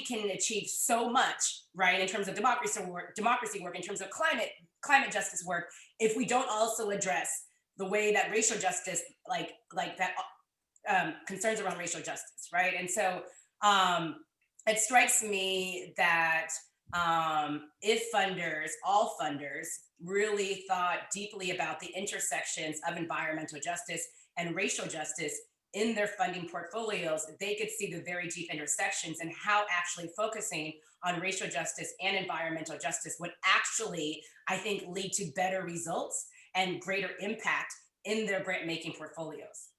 can achieve so much, right, in terms of democracy work, in terms of climate justice work, if we don't also address the way that racial justice, like that concerns around racial justice, right? And so it strikes me that if all funders really thought deeply about the intersections of environmental justice and racial justice in their funding portfolios, they could see the very deep intersections and how actually focusing on racial justice and environmental justice would actually, I think, lead to better results and greater impact in their grant making portfolios.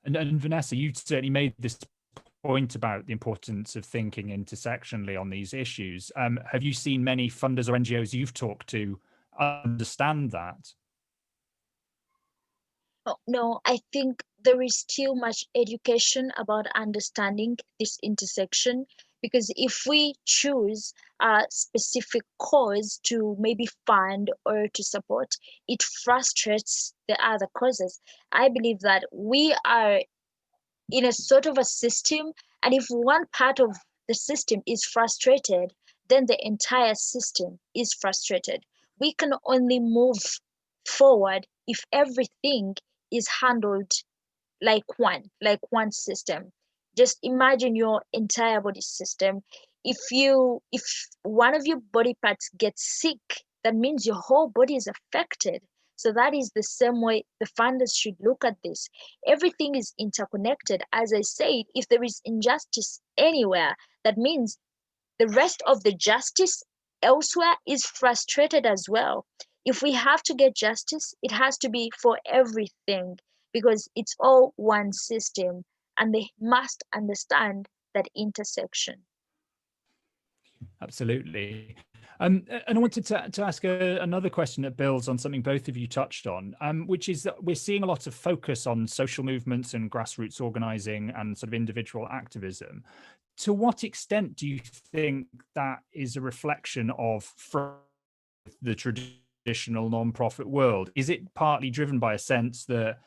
And Vanessa, you certainly made this point about the importance of thinking intersectionally on these issues. Have you seen many funders or NGOs you've talked to understand that? No, I think there is still much education about understanding this intersection, because if we choose a specific cause to maybe fund or to support, it frustrates the other causes. I believe that we are in a sort of a system. And if one part of the system is frustrated, then the entire system is frustrated. We can only move forward if everything is handled like one system. Just imagine your entire body system. If one of your body parts gets sick, that means your whole body is affected. So that is the same way the funders should look at this. Everything is interconnected. As I said, if there is injustice anywhere, that means the rest of the justice elsewhere is frustrated as well. If we have to get justice, it has to be for everything because it's all one system and they must understand that intersection. Absolutely. And I wanted to ask another question that builds on something both of you touched on, which is that we're seeing a lot of focus on social movements and grassroots organizing and sort of individual activism. To what extent do you think that is a reflection of the traditional nonprofit world? Is it partly driven by a sense that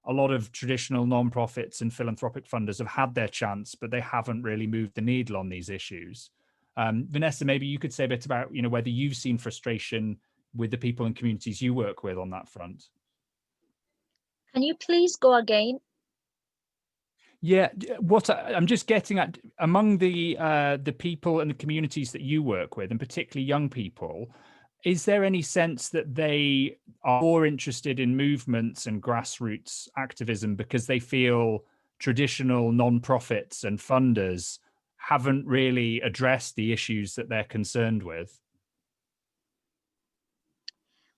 a lot of traditional nonprofits and philanthropic funders have had their chance, but they haven't really moved the needle on these issues? Vanessa, maybe you could say a bit about, whether you've seen frustration with the people and communities you work with on that front. Can you please go again? Yeah, what I'm just getting at, among the people and the communities that you work with, and particularly young people, is there any sense that they are more interested in movements and grassroots activism because they feel traditional nonprofits and funders haven't really addressed the issues that they're concerned with?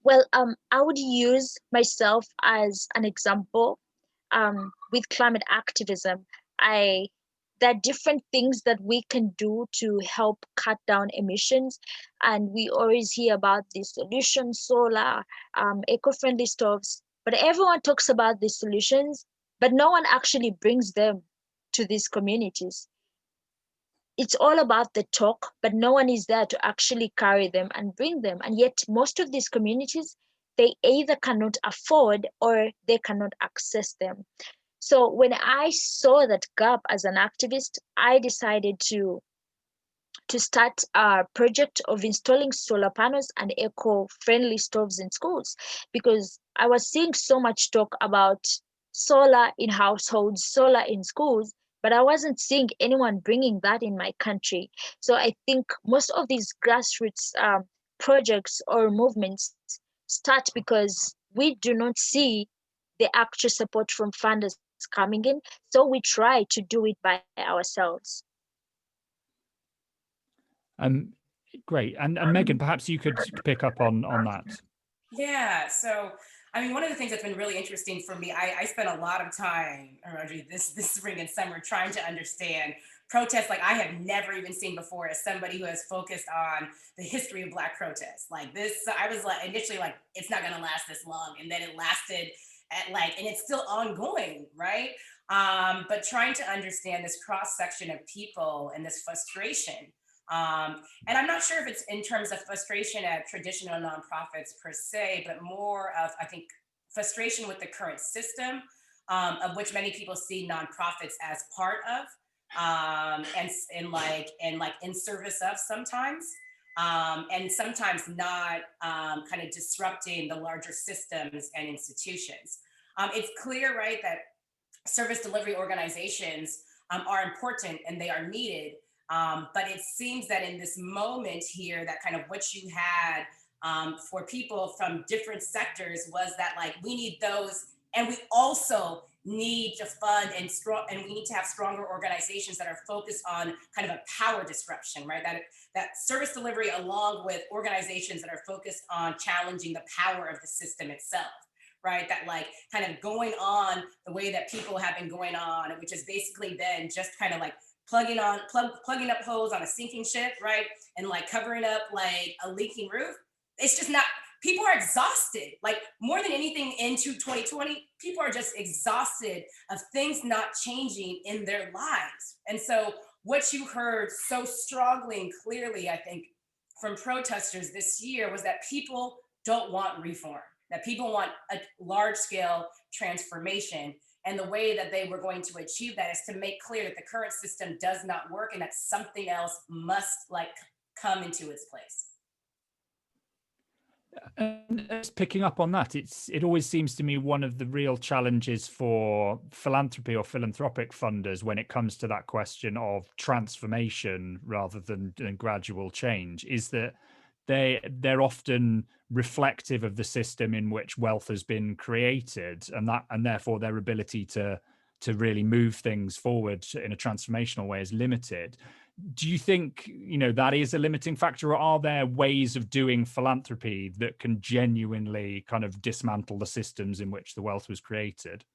Well, I would use myself as an example. With climate activism, there are different things that we can do to help cut down emissions, and we always hear about the solutions, solar, eco-friendly stoves. But everyone talks about these solutions, but no one actually brings them to these communities. It's all about the talk, but no one is there to actually carry them and bring them. And yet most of these communities, they either cannot afford or they cannot access them. So when I saw that gap as an activist, I decided to start a project of installing solar panels and eco-friendly stoves in schools, because I was seeing so much talk about solar in households, solar in schools, but I wasn't seeing anyone bringing that in my country. So I think most of these grassroots projects or movements start because we do not see the actual support from funders coming in. So we try to do it by ourselves. Great. And Megan, perhaps you could pick up on that. Yeah, so I mean, one of the things that's been really interesting for me, I spent a lot of time around this spring and summer trying to understand protests like I have never even seen before as somebody who has focused on the history of Black protests. Like this, I was like initially like, it's not gonna last this long. And then it lasted and it's still ongoing, right? But trying to understand this cross section of people and this frustration. And I'm not sure if it's in terms of frustration at traditional nonprofits per se, but more of, I think, frustration with the current system, of which many people see nonprofits as part of, and in service of sometimes, and sometimes not kind of disrupting the larger systems and institutions. It's clear, right, that service delivery organizations are important and they are needed. But it seems that in this moment here, that kind of what you had for people from different sectors was that like, we need those, and we also need to fund and we need to have stronger organizations that are focused on kind of a power disruption, right? That service delivery along with organizations that are focused on challenging the power of the system itself. Right, that like kind of going on the way that people have been going on, which is basically then just kind of like plugging up holes on a sinking ship, right? And like covering up like a leaking roof. It's just not, people are exhausted. Like more than anything into 2020, people are just exhausted of things not changing in their lives. And so what you heard so strongly and clearly, I think, from protesters this year was that people don't want reform, that people want a large scale transformation. And the way that they were going to achieve that is to make clear that the current system does not work and that something else must like come into its place. And just picking up on that, it always seems to me one of the real challenges for philanthropy or philanthropic funders when it comes to that question of transformation rather than gradual change is that they're often reflective of the system in which wealth has been created, and therefore their ability to really move things forward in a transformational way is limited. Do you think, that is a limiting factor, or are there ways of doing philanthropy that can genuinely kind of dismantle the systems in which the wealth was created?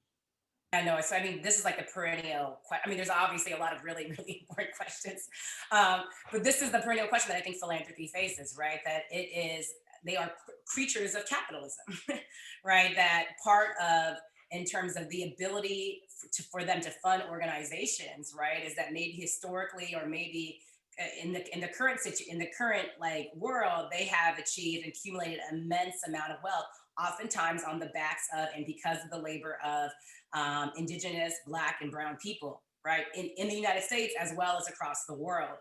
I know. So, I mean, this is like a perennial I mean, there's obviously a lot of really, really important questions. But this is the perennial question that I think philanthropy faces, right? That they are creatures of capitalism, right? That part of, in terms of the ability for them to fund organizations, right, is that maybe historically or maybe in the current like world, they have achieved and accumulated immense amount of wealth, oftentimes on the backs of and because of the labor of indigenous, Black, and brown people, right, in the United States as well as across the world.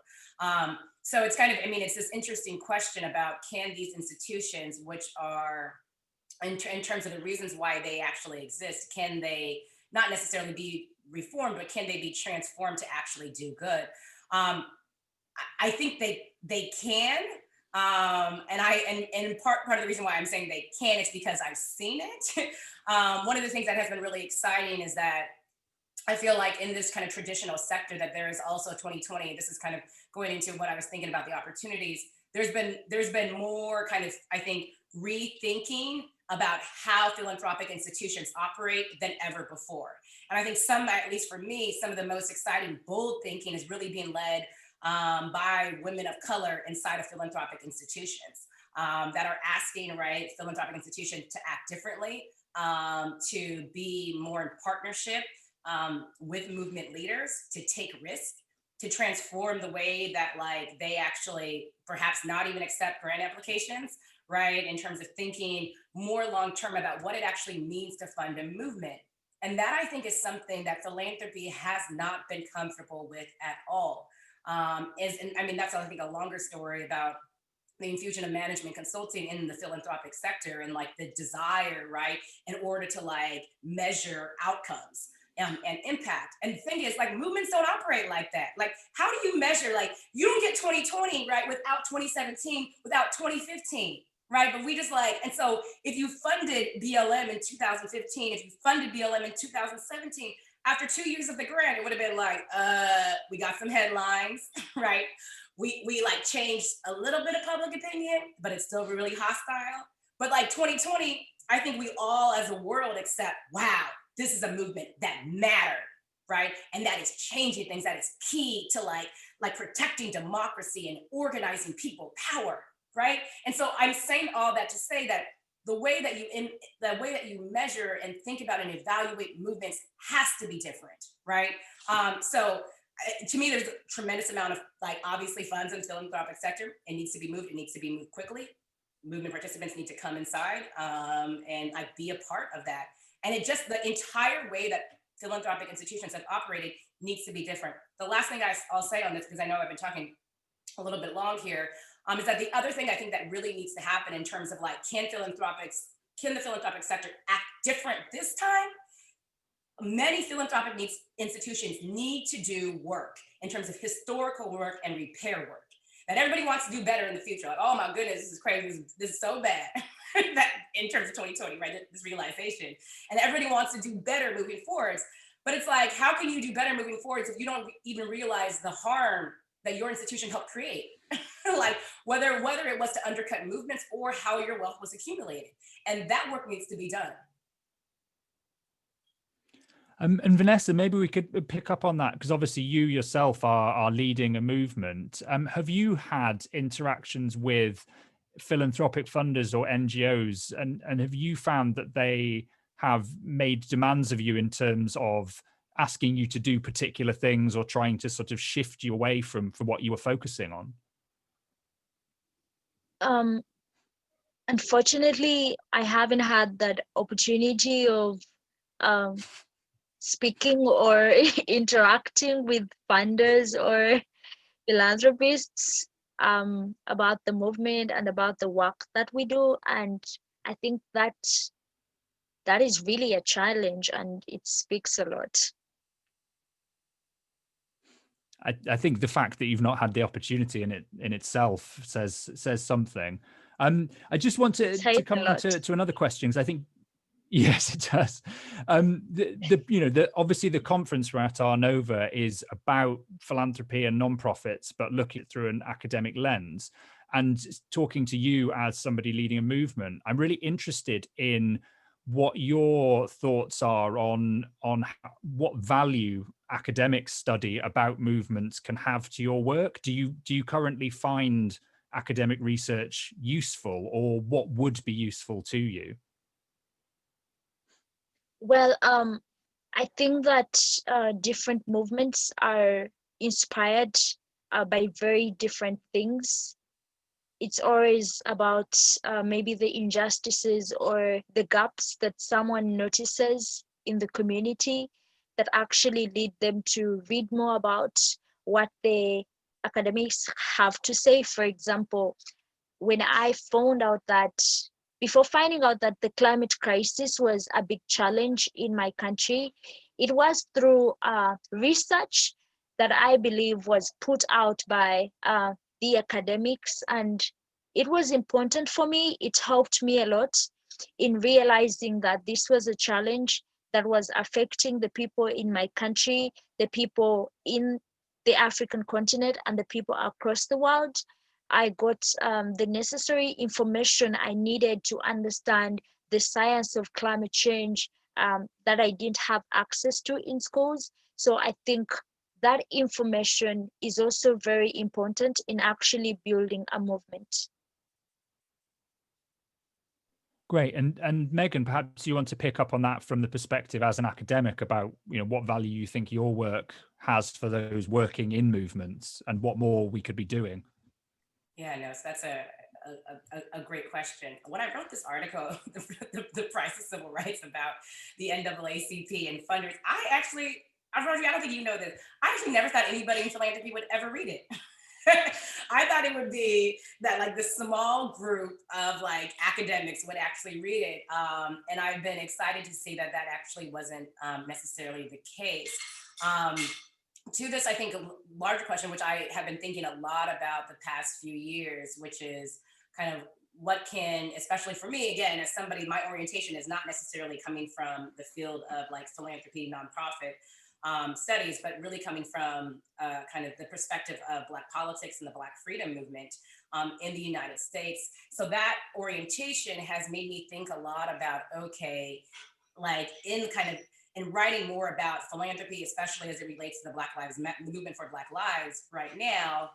So it's kind of, I mean, it's this interesting question about, can these institutions, which are in terms of the reasons why they actually exist, can they not necessarily be reformed, but can they be transformed to actually do good? I think they can. And part of the reason why I'm saying they can is because I've seen it. One of the things that has been really exciting is that I feel like in this kind of traditional sector that there is also 2020, this is kind of going into what I was thinking about the opportunities. There's been more kind of, I think, rethinking about how philanthropic institutions operate than ever before. And I think at least for me, some of the most exciting, bold thinking is really being led by women of color inside of philanthropic institutions that are asking, right, philanthropic institutions to act differently, to be more in partnership with movement leaders, to take risk, to transform the way that like they actually perhaps not even accept grant applications, right, in terms of thinking more long-term about what it actually means to fund a movement. And that, I think, is something that philanthropy has not been comfortable with at all. And I mean, that's, I think, a longer story about the infusion of management consulting in the philanthropic sector and like the desire, right, in order to like measure outcomes and impact. And the thing is, like, movements don't operate like that. Like, how do you measure? Like, you don't get 2020, right, without 2017, without 2015. Right. But we just like, and so if you funded BLM in 2015, if you funded BLM in 2017, after 2 years of the grant, it would have been like, we got some headlines, right? We like changed a little bit of public opinion, but it's still really hostile. But like 2020, I think we all as a world accept, wow, this is a movement that mattered, right? And that is changing things, that is key to like protecting democracy and organizing people power. Right. And so I'm saying all that to say that the way that you measure and think about and evaluate movements has to be different. Right. So to me, there's a tremendous amount of like, obviously, funds in the philanthropic sector. It needs to be moved. It needs to be moved quickly. Movement participants need to come inside and like be a part of that. And it just, the entire way that philanthropic institutions have operated needs to be different. The last thing I'll say on this, because I know I've been talking a little bit long here, is that the other thing I think that really needs to happen in terms of like, can the philanthropic sector act different this time? Many philanthropic institutions need to do work in terms of historical work and repair work. That everybody wants to do better in the future. Like, oh my goodness, this is crazy. This is so bad. That in terms of 2020, right? This realization. And everybody wants to do better moving forwards. But it's like, how can you do better moving forwards if you don't even realize the harm that your institution helped create? Like whether it was to undercut movements or how your wealth was accumulated. And that work needs to be done. And Vanessa, maybe we could pick up on that, because obviously you yourself are leading a movement. Have you had interactions with philanthropic funders or NGOs, and have you found that they have made demands of you in terms of asking you to do particular things or trying to sort of shift you away from what you were focusing on? Unfortunately, I haven't had that opportunity of speaking or interacting with funders or philanthropists about the movement and about the work that we do. And I think that is really a challenge, and it speaks a lot. I think the fact that you've not had the opportunity in itself says something. I just want to come on to another question, because I think, yes, it does. Obviously the conference we're at, Our Nova, is about philanthropy and nonprofits, but looking through an academic lens. And talking to you as somebody leading a movement, I'm really interested in what your thoughts are on what value academic study about movements can have to your work. Do you currently find academic research useful, or what would be useful to you? Well, I think that different movements are inspired by very different things. It's always about maybe the injustices or the gaps that someone notices in the community that actually lead them to read more about what the academics have to say. For example, when I found out that, before finding out that the climate crisis was a big challenge in my country, it was through research that I believe was put out by the academics, and it was important for me. It helped me a lot in realizing that this was a challenge that was affecting the people in my country, the people in the African continent, and the people across the world. I got the necessary information I needed to understand the science of climate change that I didn't have access to in schools. So I think that information is also very important in actually building a movement. Great. And Megan, perhaps you want to pick up on that from the perspective as an academic about, what value you think your work has for those working in movements and what more we could be doing. Yeah, no, so that's a great question. When I wrote this article, the price of civil rights, about the NAACP and funders, I don't think you know this. I actually never thought anybody in philanthropy would ever read it. I thought it would be that like the small group of like academics would actually read it. And I've been excited to see that actually wasn't necessarily the case. To this, I think, a larger question, which I have been thinking a lot about the past few years, which is kind of what can, especially for me, again, as somebody, my orientation is not necessarily coming from the field of like philanthropy, nonprofit studies, but really coming from kind of the perspective of Black politics and the Black freedom movement in the United States. So that orientation has made me think a lot about, okay, like in writing more about philanthropy, especially as it relates to the Black Lives movement for Black lives right now,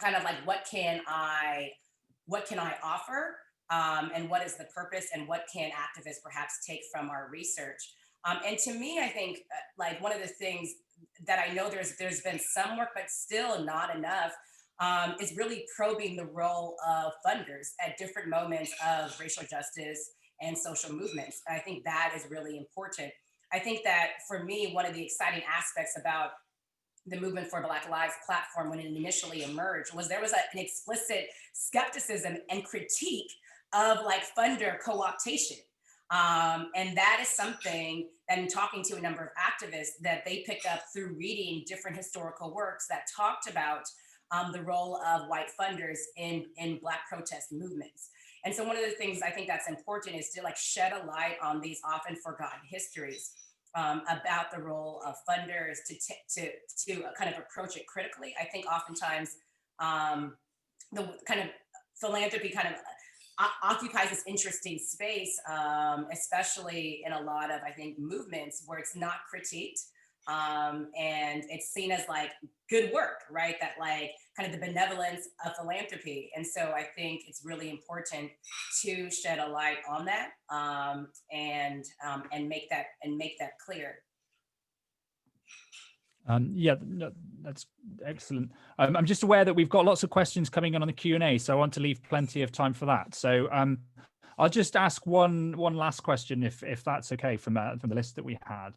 kind of like what can I offer, and what is the purpose, and what can activists perhaps take from our research? And to me, I think like one of the things that I know there's been some work, but still not enough, is really probing the role of funders at different moments of racial justice and social movements. I think that is really important. I think that for me, one of the exciting aspects about the Movement for Black Lives platform when it initially emerged was there was an explicit skepticism and critique of like funder co-optation. And that is something that, in talking to a number of activists, that they picked up through reading different historical works that talked about the role of white funders in Black protest movements. And so one of the things I think that's important is to like shed a light on these often forgotten histories about the role of funders to kind of approach it critically. I think oftentimes the kind of philanthropy kind of occupies this interesting space, especially in a lot of, I think, movements where it's not critiqued. And it's seen as like good work, right? That like kind of the benevolence of philanthropy. And so I think it's really important to shed a light on that, and make that clear. Yeah, no, that's excellent. I'm just aware that we've got lots of questions coming in on the Q&A, so I want to leave plenty of time for that. So I'll just ask one last question, if that's okay, from the list that we had.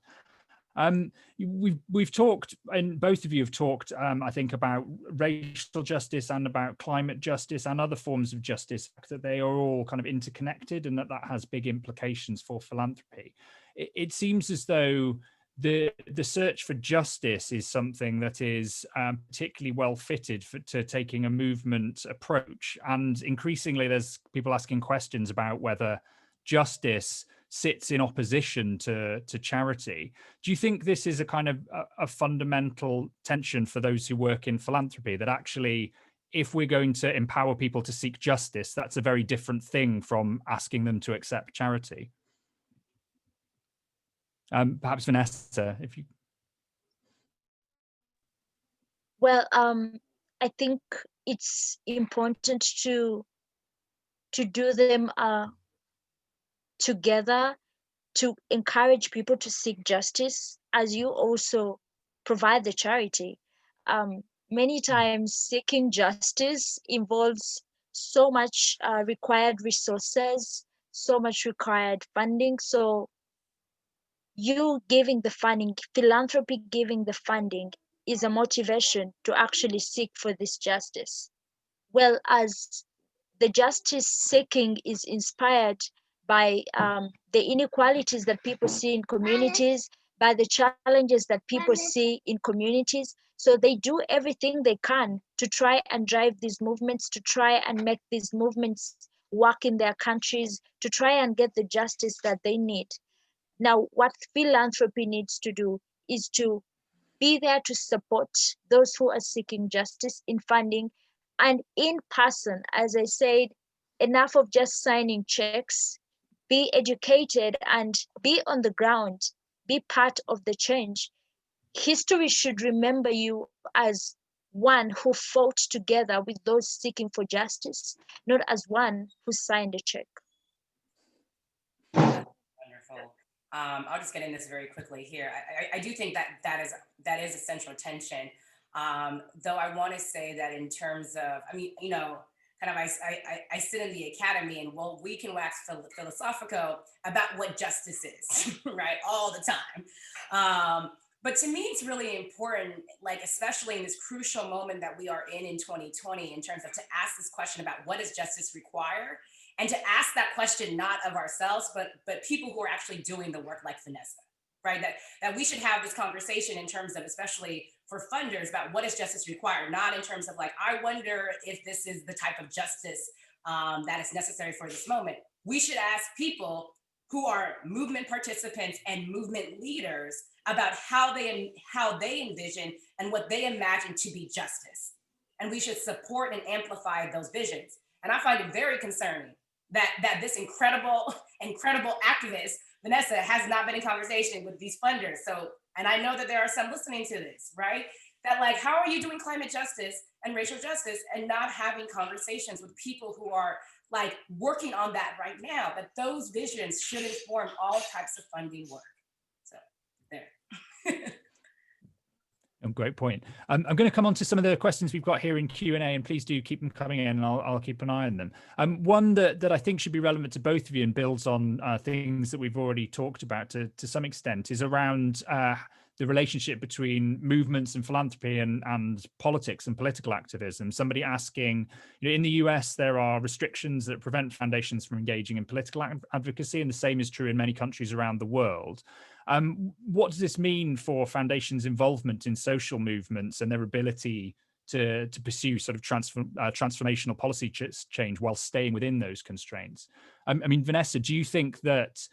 We've talked, and both of you have talked, I think, about racial justice and about climate justice and other forms of justice, that they are all kind of interconnected and that has big implications for philanthropy. It seems as though the search for justice is something that is particularly well fitted to taking a movement approach. And increasingly, there's people asking questions about whether justice sits in opposition to charity. Do you think this is a kind of a fundamental tension for those who work in philanthropy, that actually, if we're going to empower people to seek justice, that's a very different thing from asking them to accept charity? Perhaps Vanessa, if you. Well, I think it's important to do them together, to encourage people to seek justice, as you also provide the charity. Many times seeking justice involves so much required resources, so much required funding. So you giving the funding, philanthropy giving the funding, is a motivation to actually seek for this justice. Well, as the justice seeking is inspired by the inequalities that people see in communities, by the challenges that people see in communities. So they do everything they can to try and drive these movements, to try and make these movements work in their countries, to try and get the justice that they need. Now, what philanthropy needs to do is to be there to support those who are seeking justice in funding and in person. As I said, enough of just signing checks. Be educated and be on the ground, be part of the change. History should remember you as one who fought together with those seeking for justice, not as one who signed a check. Wonderful. I'll just get in this very quickly here. I do think that is a central tension. Though I want to say that in terms of, I mean, you know, kind of I sit in the academy, and well, we can wax philosophical about what justice is, right, all the time. But to me, it's really important, like, especially in this crucial moment that we are in 2020, in terms of to ask this question about what does justice require? And to ask that question, not of ourselves, but people who are actually doing the work, like Vanessa, right? That we should have this conversation in terms of, especially for funders, about what does justice require, not in terms of like, I wonder if this is the type of justice that is necessary for this moment. We should ask people who are movement participants and movement leaders about how they envision and what they imagine to be justice. And we should support and amplify those visions. And I find it very concerning that this incredible activist, Vanessa, has not been in conversation with these funders. So, and I know that there are some listening to this, right? That like, how are you doing climate justice and racial justice and not having conversations with people who are like working on that right now? That those visions should inform all types of funding work. So there. Great point. I'm going to come on to some of the questions we've got here in Q&A, and please do keep them coming in, and I'll keep an eye on them. One that I think should be relevant to both of you and builds on things that we've already talked about to some extent is around the relationship between movements and philanthropy and politics and political activism. Somebody asking, you know, in the US, there are restrictions that prevent foundations from engaging in political advocacy, and the same is true in many countries around the world. What does this mean for foundations' involvement in social movements and their ability to pursue sort of transformational policy change while staying within those constraints? I mean, Vanessa, do you think that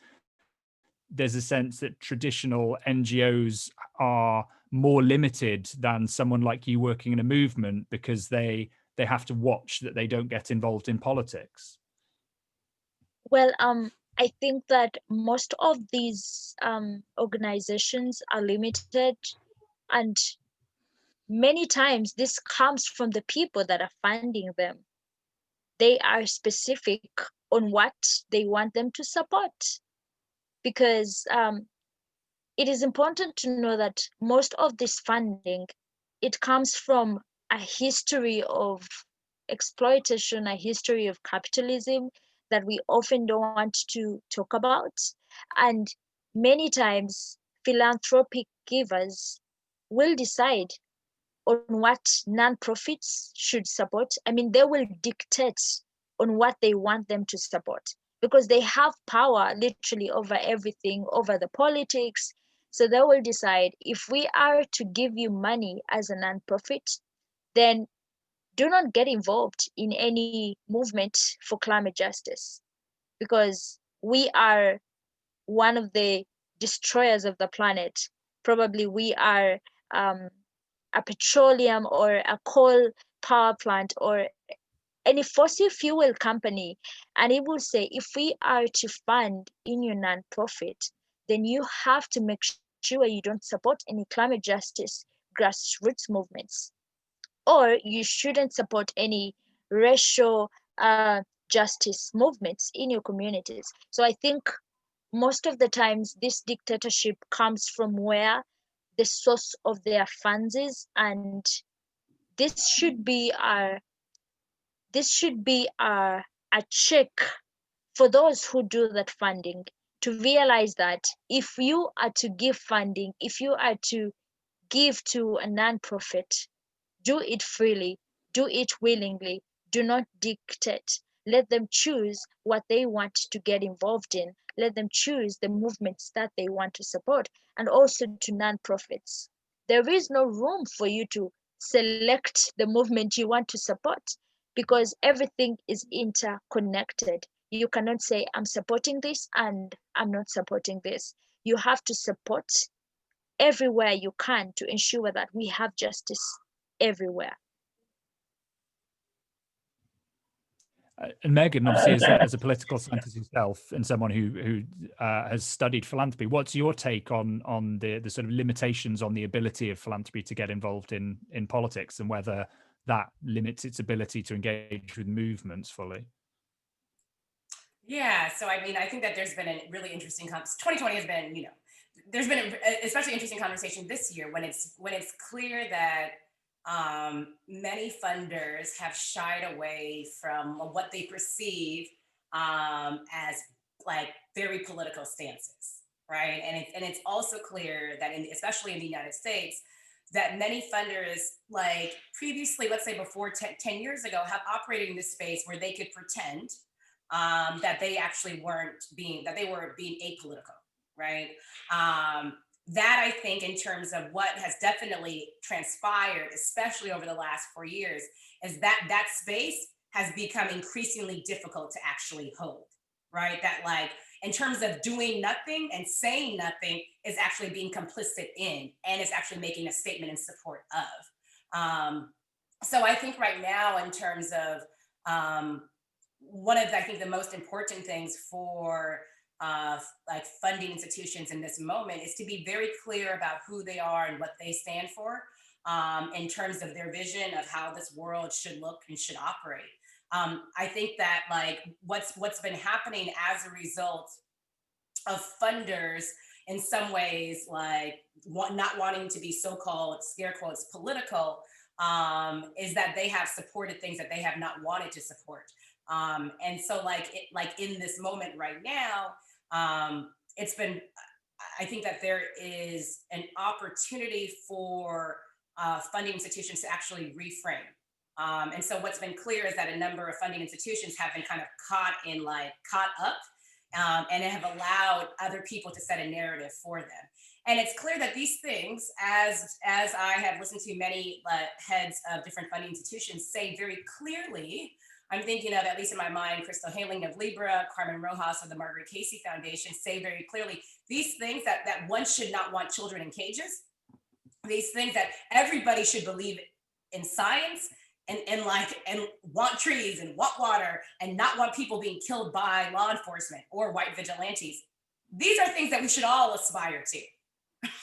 there's a sense that traditional NGOs are more limited than someone like you working in a movement because they have to watch that they don't get involved in politics? Well, I think that most of these organizations are limited, and many times this comes from the people that are funding them. They are specific on what they want them to support, because it is important to know that most of this funding, it comes from a history of exploitation, a history of capitalism that we often don't want to talk about. And many times philanthropic givers will decide on what non-profits should support. I mean, they will dictate on what they want them to support because they have power literally over everything, over the politics. So they will decide, if we are to give you money as a non-profit, then do not get involved in any movement for climate justice, because we are one of the destroyers of the planet. Probably we are a petroleum or a coal power plant or any fossil fuel company, and it will say, if we are to fund in your non-profit, then you have to make sure you don't support any climate justice grassroots movements, or you shouldn't support any racial justice movements in your communities. So I think most of the times this dictatorship comes from where the source of their funds is, and this should be a a check for those who do that funding, to realize that if you are to give funding, if you are to give to a non-profit, do it freely, do it willingly, do not dictate. Let them choose what they want to get involved in. Let them choose the movements that they want to support, and also to non-profits. There is no room for you to select the movement you want to support, because everything is interconnected. You cannot say, I'm supporting this and I'm not supporting this. You have to support everywhere you can to ensure that we have justice everywhere. And Megan, obviously, as a political scientist yourself and someone who has studied philanthropy, what's your take on the sort of limitations on the ability of philanthropy to get involved in politics, and whether that limits its ability to engage with movements fully? Yeah, so I mean, I think that there's been a really interesting 2020 has been, there's been a especially interesting conversation this year when it's clear that many funders have shied away from what they perceive as like very political stances, right? And it's also clear that especially in the United States, that many funders, like previously, let's say before 10 years ago, have operated in this space where they could pretend that they actually that they were being apolitical, right? That I think, in terms of what has definitely transpired, especially over the last 4 years, is that space has become increasingly difficult to actually hold, right? That, like, in terms of doing nothing and saying nothing is actually being complicit in, and is actually making a statement in support of. So I think right now, in terms of one of, I think, the most important things for like funding institutions in this moment is to be very clear about who they are and what they stand for, in terms of their vision of how this world should look and should operate. I think that, like, what's been happening as a result of funders in some ways, like, not wanting to be so-called, scare quotes, political, is that they have supported things that they have not wanted to support. And so, like in this moment right now, it's been, I think that there is an opportunity for funding institutions to actually reframe. And so what's been clear is that a number of funding institutions have been kind of caught up, and have allowed other people to set a narrative for them. And it's clear that these things, as I have listened to many heads of different funding institutions say very clearly, I'm thinking of, at least in my mind, Crystal Haling of Libra, Carmen Rojas of the Margaret Casey Foundation, say very clearly these things that one should not want children in cages, these things that everybody should believe in science, and want trees and want water and not want people being killed by law enforcement or white vigilantes. These are things that we should all aspire to,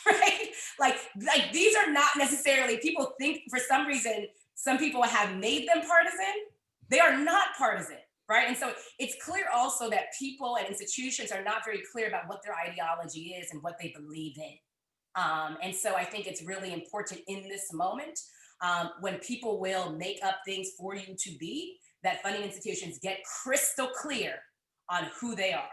right? Like these are not necessarily, people think for some reason, some people have made them partisan. They are not partisan, right? And so it's clear also that people and institutions are not very clear about what their ideology is and what they believe in. And so I think it's really important in this moment, when people will make up things for you to be, that funding institutions get crystal clear on who they are.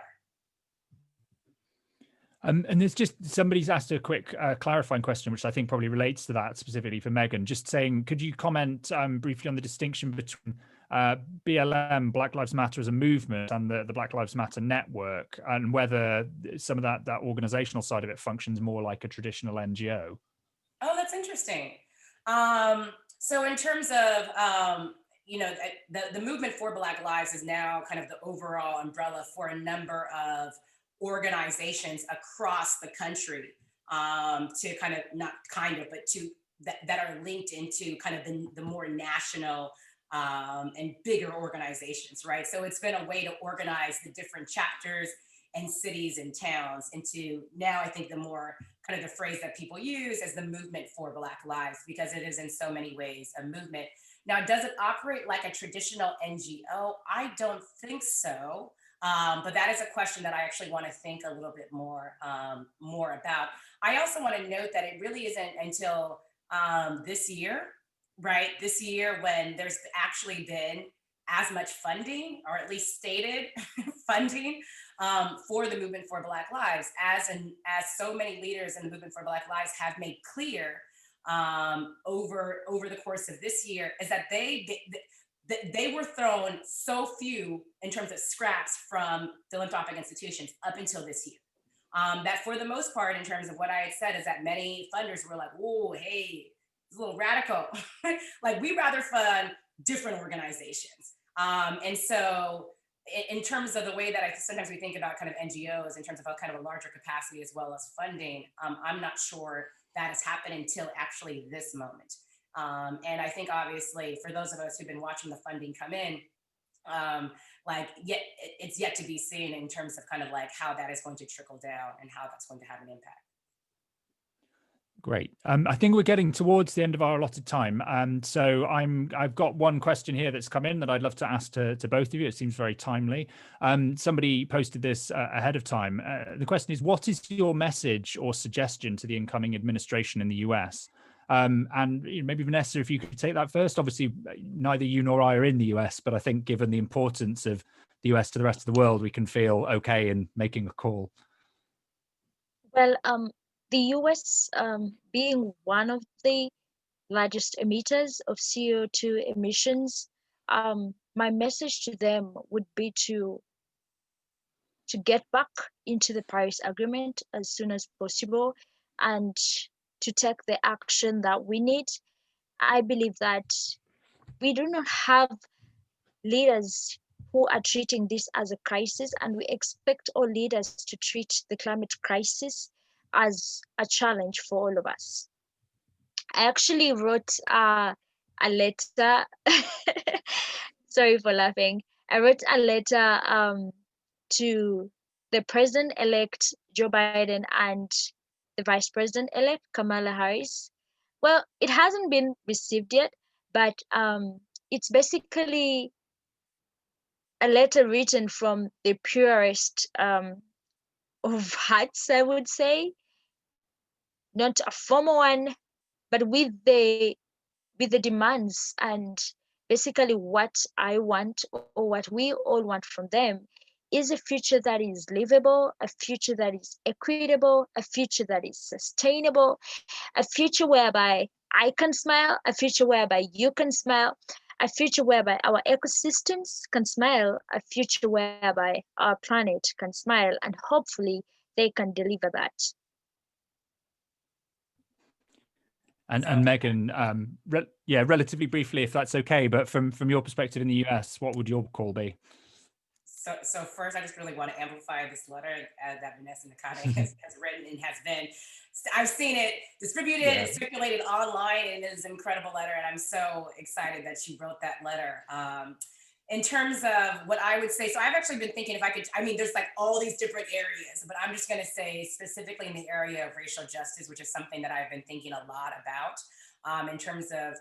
And there's just somebody's asked a quick clarifying question, which I think probably relates to that specifically for Megan. Just saying, could you comment briefly on the distinction between BLM, Black Lives Matter as a movement, and the Black Lives Matter network, and whether some of that organizational side of it functions more like a traditional NGO? Oh, that's interesting. So in terms of, the movement for Black Lives is now kind of the overall umbrella for a number of organizations across the country, to kind of, not kind of, but to that are linked into kind of the more national and bigger organizations, right? So it's been a way to organize the different chapters and cities and towns into, now I think, the more kind of the phrase that people use as the movement for Black Lives, because it is in so many ways a movement. Now, does it operate like a traditional NGO? I don't think so. But that is a question that I actually want to think a little bit more about. I also want to note that it really isn't until this year, right? This year, when there's actually been as much funding, or at least stated funding, for the movement for Black Lives, as so many leaders in the movement for Black Lives have made clear over the course of this year, is that they were thrown so few in terms of scraps from philanthropic institutions up until this year. That for the most part, in terms of what I had said, is that many funders were like, "Oh, hey, it's a little radical." Like, we rather fund different organizations. And so in terms of the way that sometimes we think about kind of NGOs in terms of a kind of a larger capacity as well as funding, I'm not sure that has happened until actually this moment. And I think, obviously, for those of us who've been watching the funding come in, it's yet to be seen in terms of kind of like how that is going to trickle down and how that's going to have an impact. Great. I think we're getting towards the end of our allotted time. And so I've got one question here that's come in that I'd love to ask to both of you. It seems very timely. Somebody posted this ahead of time. The question is, what is your message or suggestion to the incoming administration in the US? And maybe Vanessa, if you could take that first. Obviously, neither you nor I are in the US, but I think given the importance of the US to the rest of the world, we can feel okay in making a call. Well, the US, being one of the largest emitters of CO2 emissions, my message to them would be to get back into the Paris Agreement as soon as possible and to take the action that we need. I believe that we do not have leaders who are treating this as a crisis, and we expect all leaders to treat the climate crisis as a challenge for all of us. I actually wrote a letter. Sorry for laughing. I wrote a letter to the President-elect Joe Biden and the Vice President-elect Kamala Harris. Well, it hasn't been received yet, but it's basically a letter written from the purest of hearts, I would say. Not a formal one, but with the demands and basically what I want, or what we all want from them, is a future that is livable, a future that is equitable, a future that is sustainable, a future whereby I can smile, a future whereby you can smile, a future whereby our ecosystems can smile, a future whereby our planet can smile, and hopefully they can deliver that. And Megan, relatively briefly, if that's okay, but from your perspective in the US, what would your call be? So first, I just really want to amplify this letter that Vanessa Nakane has written and has been. I've seen it distributed and circulated online, and it is an incredible letter, and I'm so excited that she wrote that letter. In terms of what I would say, so I've actually been thinking, if I could, there's like all these different areas, but I'm just going to say specifically in the area of racial justice, which is something that I've been thinking a lot about in terms of,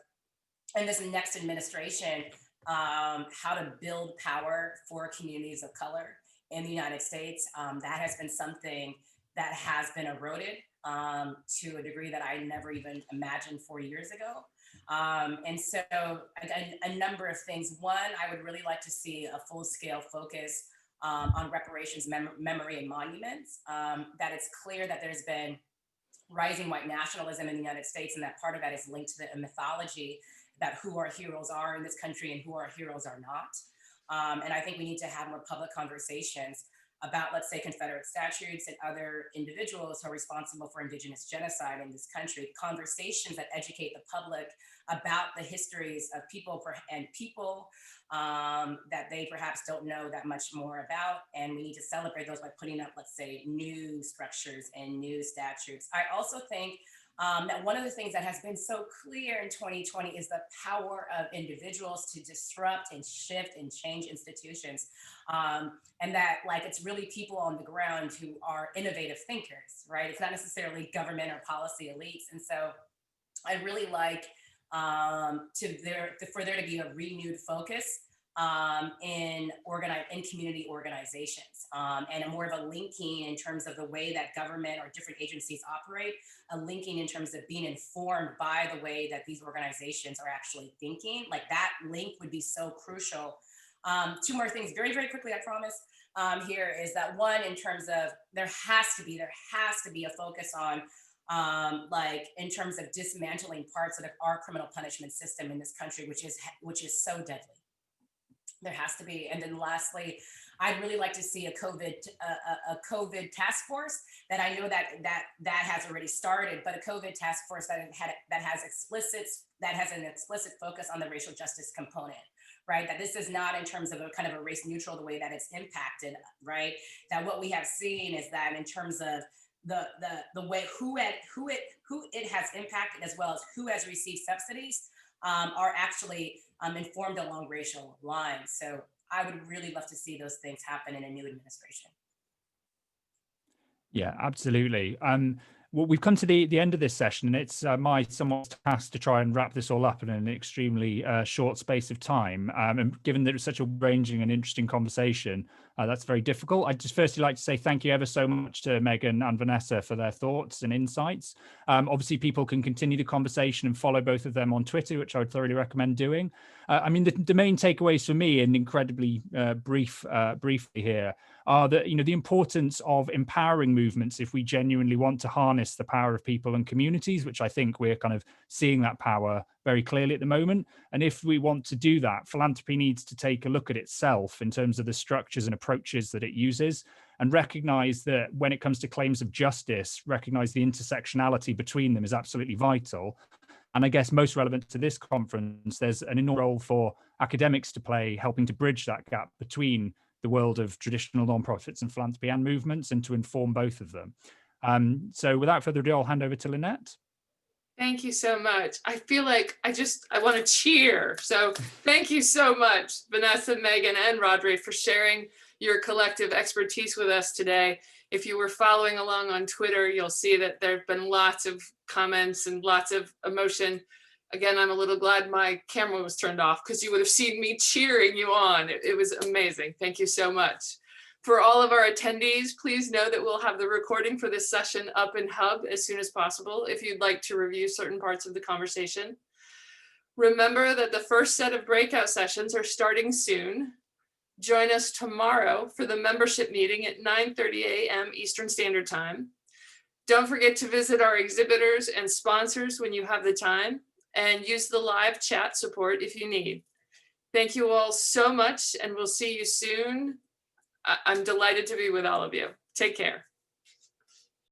in this next administration, how to build power for communities of color in the United States. That has been something that has been eroded to a degree that I never even imagined 4 years ago. And so a number of things. One, I would really like to see a full-scale focus on reparations, memory, and monuments, that it's clear that there's been rising white nationalism in the United States, and that part of that is linked to the mythology about who our heroes are in this country and who our heroes are not. And I think we need to have more public conversations about, let's say, Confederate statutes and other individuals who are responsible for indigenous genocide in this country, conversations that educate the public about the histories of people that they perhaps don't know that much more about. And we need to celebrate those by putting up, let's say, new structures and new statutes. I also think that one of the things that has been so clear in 2020 is the power of individuals to disrupt and shift and change institutions. And that, like, it's really people on the ground who are innovative thinkers, right? It's not necessarily government or policy elites. And so I really like for there to be a renewed focus in community organizations, and a more of a linking in terms of the way that government or different agencies operate, a linking in terms of being informed by the way that these organizations are actually thinking. Like, that link would be so crucial. Two more things very, very quickly, I promise. Here is that one, in terms of there has to be a focus on like, in terms of dismantling parts of our criminal punishment system in this country, which is so deadly. There has to be. And then lastly, I'd really like to see a COVID task force that I know that has already started, but a COVID task force that has an explicit focus on the racial justice component, right? That this is not in terms of a kind of a race neutral, the way that it's impacted, right? That what we have seen is that in terms of the way who it has impacted, as well as who has received subsidies, are actually informed along racial lines. So I would really love to see those things happen in a new administration. Yeah, absolutely. Well, we've come to the end of this session, and it's my somewhat task to try and wrap this all up in an extremely short space of time. And given that it was such a ranging and interesting conversation, that's very difficult. I'd just firstly like to say thank you ever so much to Megan and Vanessa for their thoughts and insights. Obviously, people can continue the conversation and follow both of them on Twitter, which I would thoroughly recommend doing. I mean, the main takeaways for me, and incredibly briefly here, are that, the importance of empowering movements if we genuinely want to harness the power of people and communities, which I think we're kind of seeing that power very clearly at the moment. And if we want to do that, philanthropy needs to take a look at itself in terms of the structures and approaches that it uses, and recognize that when it comes to claims of justice, recognize the intersectionality between them is absolutely vital. And I guess most relevant to this conference, there's an enormous role for academics to play, helping to bridge that gap between the world of traditional nonprofits and philanthropy and movements, and to inform both of them. So without further ado, I'll hand over to Lynette. Thank you so much. I feel like I want to cheer. So thank you so much, Vanessa, Megan, and Rodri, for sharing your collective expertise with us today. If you were following along on Twitter, you'll see that there have been lots of comments and lots of emotion. Again, I'm a little glad my camera was turned off, because you would have seen me cheering you on. It was amazing. Thank you so much. For all of our attendees, please know that we'll have the recording for this session up in Hub as soon as possible if you'd like to review certain parts of the conversation. Remember that the first set of breakout sessions are starting soon. Join us tomorrow for the membership meeting at 9:30 a.m. Eastern Standard Time. Don't forget to visit our exhibitors and sponsors when you have the time, and use the live chat support if you need. Thank you all so much, and we'll see you soon. I'm delighted to be with all of you. Take care.